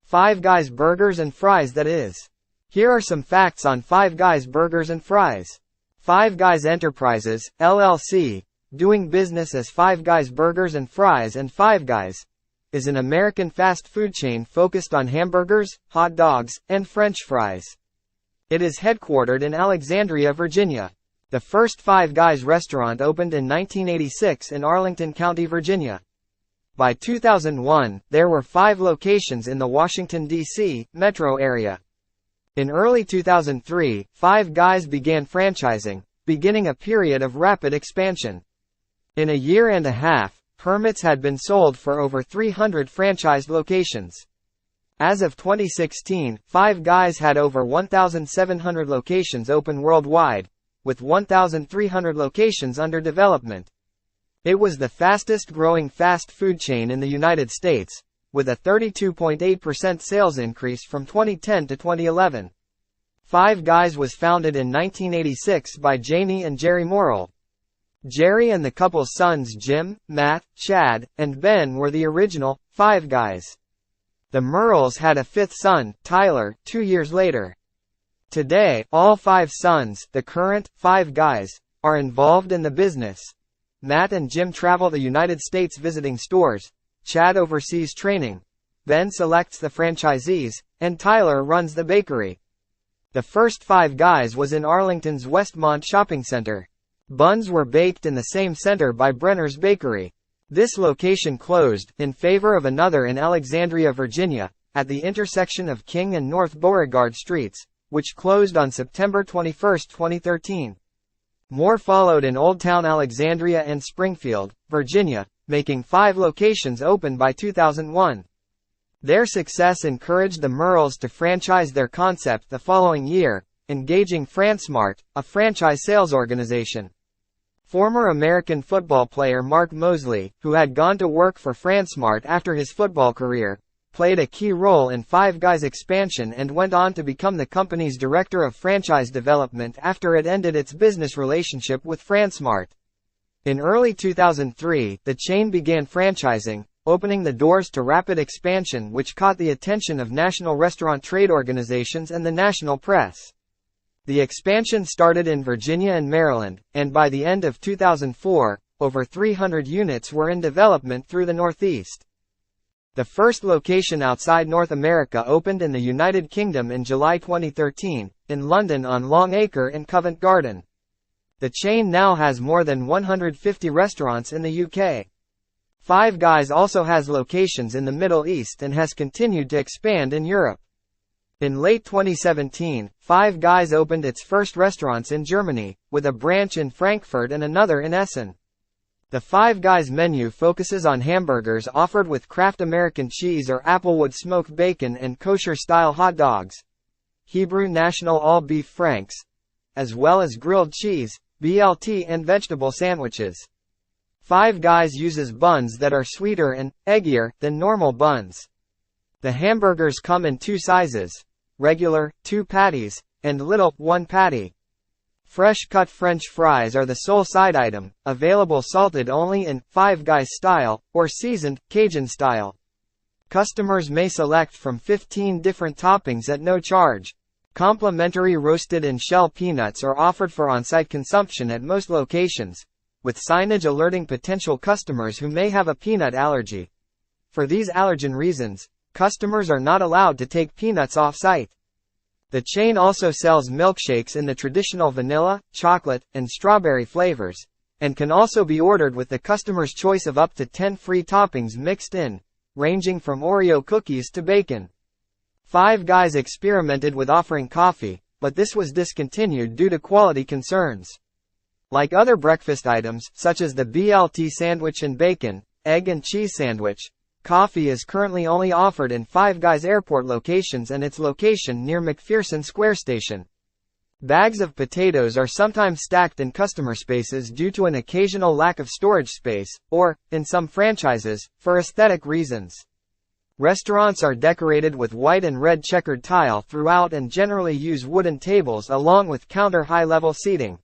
Five Guys burgers and fries, that is. Here are some facts on Five Guys burgers and fries. Five Guys Enterprises, LLC, doing business as Five Guys Burgers and Fries and Five Guys, is an American fast food chain focused on hamburgers, hot dogs, and French fries. It is headquartered in Alexandria, Virginia. The first Five Guys restaurant opened in 1986 in Arlington County, Virginia. By 2001, there were 5 locations in the Washington, D.C. metro area. In early 2003, Five Guys began franchising, beginning a period of rapid expansion. In a year and a half, permits had been sold for over 300 franchised locations. As of 2016, Five Guys had over 1,700 locations open worldwide, with 1,300 locations under development. It was the fastest growing fast food chain in the United States, with a 32.8% sales increase from 2010 to 2011. Five Guys was founded in 1986 by Janie and Jerry Morrill. Jerry and the couple's sons Jim, Matt, Chad, and Ben were the original Five Guys. The Morrills had a fifth son, Tyler, 2 years later. Today, all five sons, the current Five Guys, are involved in the business. Matt and Jim travel the United States visiting stores, Chad oversees training, Ben selects the franchisees, and Tyler runs the bakery. The first Five Guys was in Arlington's Westmont Shopping Center. Buns were baked in the same center by Brenner's Bakery. This location closed, in favor of another in Alexandria, Virginia, at the intersection of King and North Beauregard Streets, which closed on September 21, 2013. More followed in Old Town Alexandria and Springfield, Virginia, making 5 locations open by 2001. Their success encouraged the Morrills to franchise their concept the following year, engaging FranSmart, a franchise sales organization. Former American football player Mark Mosley, who had gone to work for FranSmart after his football career, played a key role in Five Guys' expansion and went on to become the company's director of franchise development after it ended its business relationship with FranSmart. In early 2003, the chain began franchising, opening the doors to rapid expansion which caught the attention of national restaurant trade organizations and the national press. The expansion started in Virginia and Maryland, and by the end of 2004, over 300 units were in development through the Northeast. The first location outside North America opened in the United Kingdom in July 2013, in London on Long Acre in Covent Garden. The chain now has more than 150 restaurants in the UK. Five Guys also has locations in the Middle East and has continued to expand in Europe. In late 2017, Five Guys opened its first restaurants in Germany, with a branch in Frankfurt and another in Essen. The Five Guys menu focuses on hamburgers offered with Kraft American cheese or Applewood smoked bacon and kosher-style hot dogs, Hebrew National all-beef franks, as well as grilled cheese, BLT and vegetable sandwiches. Five Guys uses buns that are sweeter and eggier than normal buns. The hamburgers come in 2 sizes, regular, 2 patties, and little, 1 patty. Fresh-cut French fries are the sole side item, available salted only in Five Guys style, or seasoned, Cajun style. Customers may select from 15 different toppings at no charge. Complimentary roasted and shell peanuts are offered for on-site consumption at most locations, with signage alerting potential customers who may have a peanut allergy. For these allergen reasons, customers are not allowed to take peanuts off-site. The chain also sells milkshakes in the traditional vanilla, chocolate, and strawberry flavors, and can also be ordered with the customer's choice of up to 10 free toppings mixed in, ranging from Oreo cookies to bacon. Five Guys experimented with offering coffee, but this was discontinued due to quality concerns. Like other breakfast items, such as the BLT sandwich and bacon, egg and cheese sandwich, coffee is currently only offered in Five Guys airport locations and its location near McPherson Square Station. Bags of potatoes are sometimes stacked in customer spaces due to an occasional lack of storage space, or, in some franchises, for aesthetic reasons. Restaurants are decorated with white and red checkered tile throughout and generally use wooden tables along with counter high-level seating.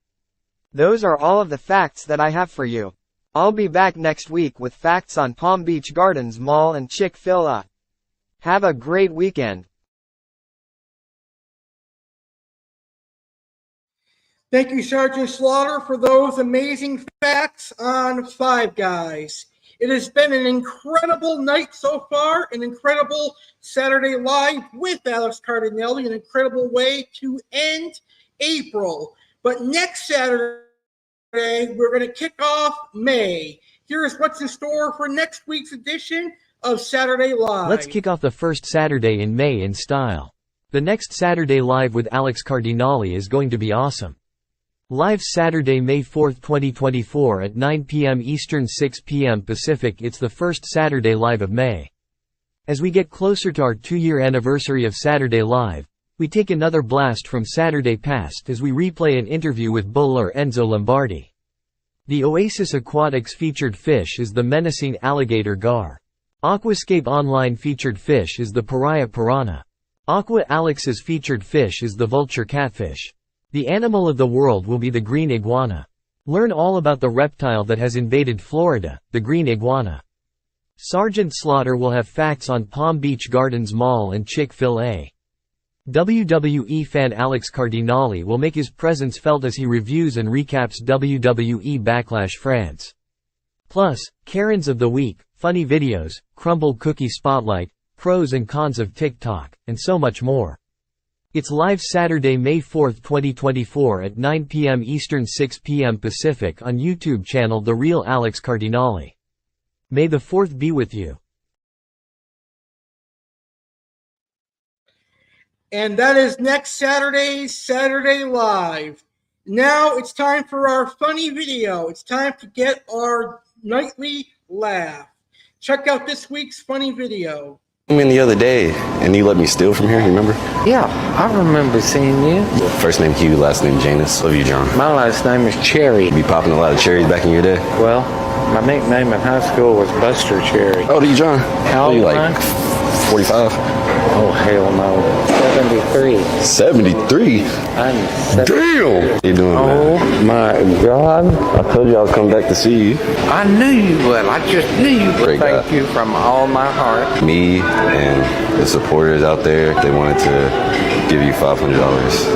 Those are all of the facts that I have for you. I'll be back next week with facts on Palm Beach Gardens Mall and Chick-fil-A. Have a great weekend. Thank you, Sergeant Slaughter, for those amazing facts on Five Guys. It has been an incredible night so far, an incredible Saturday Live with Alex Cardinale, an incredible way to end April. But next Saturday, we're going to kick off May. Here is what's in store for next week's edition of Saturday Live. Let's kick off the first Saturday in May in style. The next Saturday Live with Alex Cardinale is going to be awesome. Live Saturday, May 4th, 2024 at 9 p.m. Eastern, 6 p.m. Pacific. It's the first Saturday Live of May. As we get closer to our 2-year anniversary of Saturday Live, we take another blast from Saturday past as we replay an interview with bowler Enzo Lombardi. The Oasis Aquatics featured fish is the menacing alligator gar. Aquascape Online featured fish is the pariah piranha. Aqua Alex's featured fish is the vulture catfish. The animal of the world will be the green iguana. Learn all about the reptile that has invaded Florida, the green iguana. Sergeant Slaughter will have facts on Palm Beach Gardens Mall and Chick-fil-A. WWE Fan Alex Cardinale will make his presence felt as he reviews and recaps WWE Backlash France. Plus, Karens of the Week, funny videos, crumble cookie spotlight, pros and cons of TikTok, and so much more. It's live Saturday, May 4, 2024 at 9 p.m. Eastern 6 p.m. Pacific on YouTube channel The Real Alex Cardinale. May the 4th be with you. And that is next Saturday Live. Now it's time for our funny video. It's time to get our nightly laugh. Check out this week's funny video. I mean, the other day, and you let me steal from here, you remember? Yeah, I remember seeing you. First name Hugh, last name Janus. Love you, John. My last name is Cherry. You be popping a lot of cherries back in your day? Well, my nickname in high school was Buster Cherry. How old are you, John? How old are you, am like I? 45? Oh, hell no. 73. 73? I'm 73. Damn! How you doing, Oh, man? my God. I told you I was coming back to see you. I knew you would. I just knew you would. Great Thank guy. you from all my heart. Me and the supporters out there, they wanted to give you $500.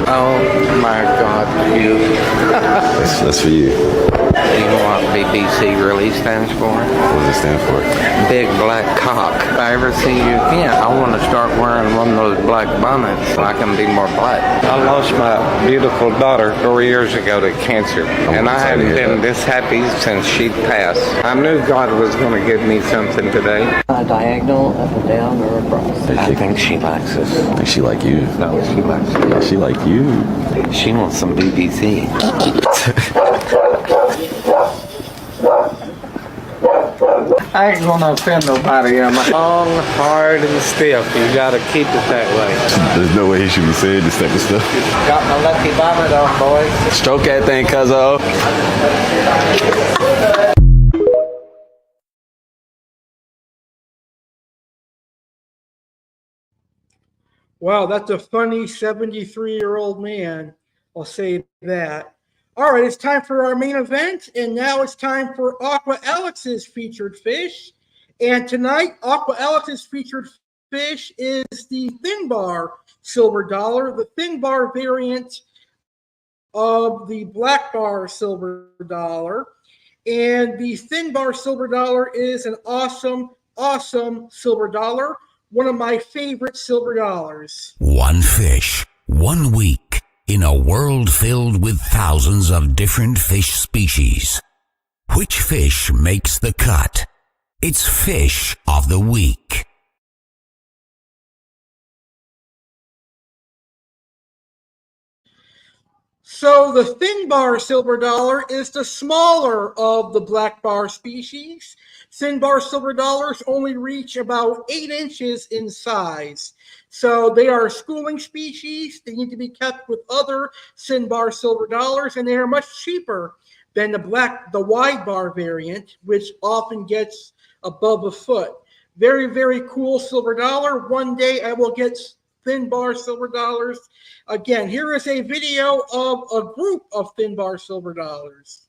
Oh, my God, you. That's for you. You know what BBC really stands for? What does it stand for? Big black cock. If I ever see you again, I want to start wearing one of those black bonnets so I can be more black. I lost my beautiful daughter 4 years ago to cancer, and I haven't been this happy since she passed. I knew God was going to give me something today. A diagonal, up and down, or across. I think she likes us. I think she like you. No, she likes us. Yeah, she like you. She wants some BBC. I ain't gonna offend nobody. I'm long, hard, and stiff. You gotta keep it that way. There's no way he should be saying this type of stuff. Got my lucky vomit on, boys. Stroke that thing, cuzzo. Wow, that's a funny 73-year-old man. I'll say that. All right, it's time for our main event, and now it's time for Aqua Alex's featured fish. And tonight, Aqua Alex's featured fish is the Thinbar Silverdollar, the Thinbar variant of the Black Bar Silverdollar. And the Thinbar Silverdollar is an awesome, awesome silver dollar, one of my favorite silver dollars. One fish, 1 week. In a world filled with thousands of different fish species, which fish makes the cut? It's Fish of the Week. So the Thinbar Silverdollar is the smaller of the black bar species. Thinbar Silverdollars only reach about 8 inches in size. So they are a schooling species. They need to be kept with other Thinbar Silverdollars, and they are much cheaper than the wide bar variant, which often gets above a foot. Very, very cool silver dollar. One day I will get Thinbar silver dollars. Again, here is a video of a group of Thinbar silver dollars.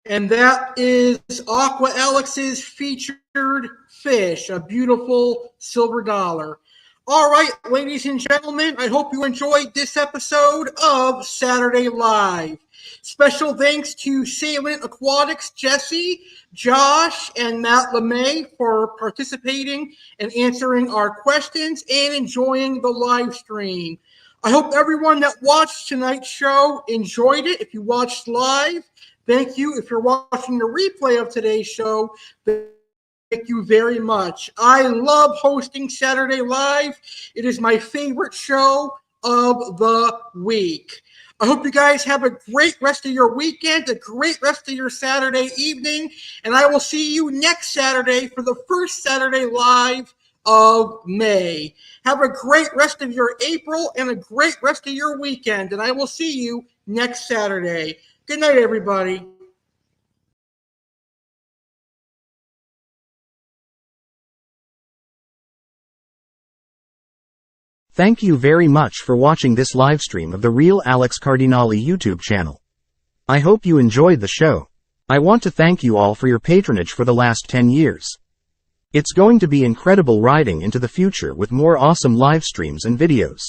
And that is Aqua Alex's featured fish, a beautiful silver dollar. All right, ladies and gentlemen, I hope you enjoyed this episode of Saturday Live. Special thanks to Salient Aquatics, Jesse, Josh, and Matt LeMay for participating and answering our questions and enjoying the live stream. I hope everyone that watched tonight's show enjoyed it. If you watched live, thank you. If you're watching the replay of today's show, thank you very much. I love hosting Saturday Live. It is my favorite show of the week. I hope you guys have a great rest of your weekend, a great rest of your Saturday evening, and I will see you next Saturday for the first Saturday Live of May. Have a great rest of your April and a great rest of your weekend, and I will see you next Saturday. Good night, everybody. Thank you very much for watching this live stream of the Real Alex Cardinale YouTube channel. I hope you enjoyed the show. I want to thank you all for your patronage for the last 10 years. It's going to be incredible riding into the future with more awesome live streams and videos.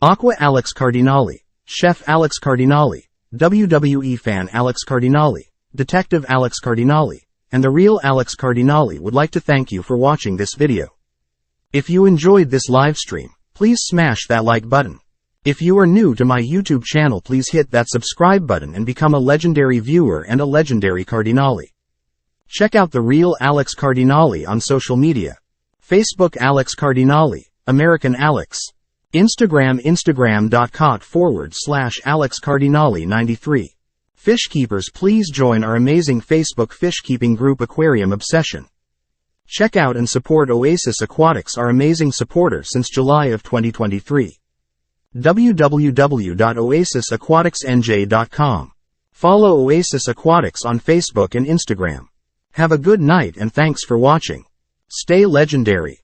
Aqua Alex Cardinale, Chef Alex Cardinale, WWE Fan Alex Cardinale, Detective Alex Cardinale, and the Real Alex Cardinale would like to thank you for watching this video. If you enjoyed this live stream, please smash that like button. If you are new to my YouTube channel, please hit that subscribe button and become a legendary viewer and a legendary Cardinale. Check out the Real Alex Cardinale on social media. Facebook Alex Cardinale, American Alex. Instagram instagram.com/Alex Cardinale 93. Fish keepers, please join our amazing Facebook fish keeping group Aquarium Obsession. Check out and support Oasis Aquatics, our amazing supporter since July of 2023. www.oasisaquaticsnj.com. Follow Oasis Aquatics on Facebook and Instagram. Have a good night and thanks for watching. Stay legendary.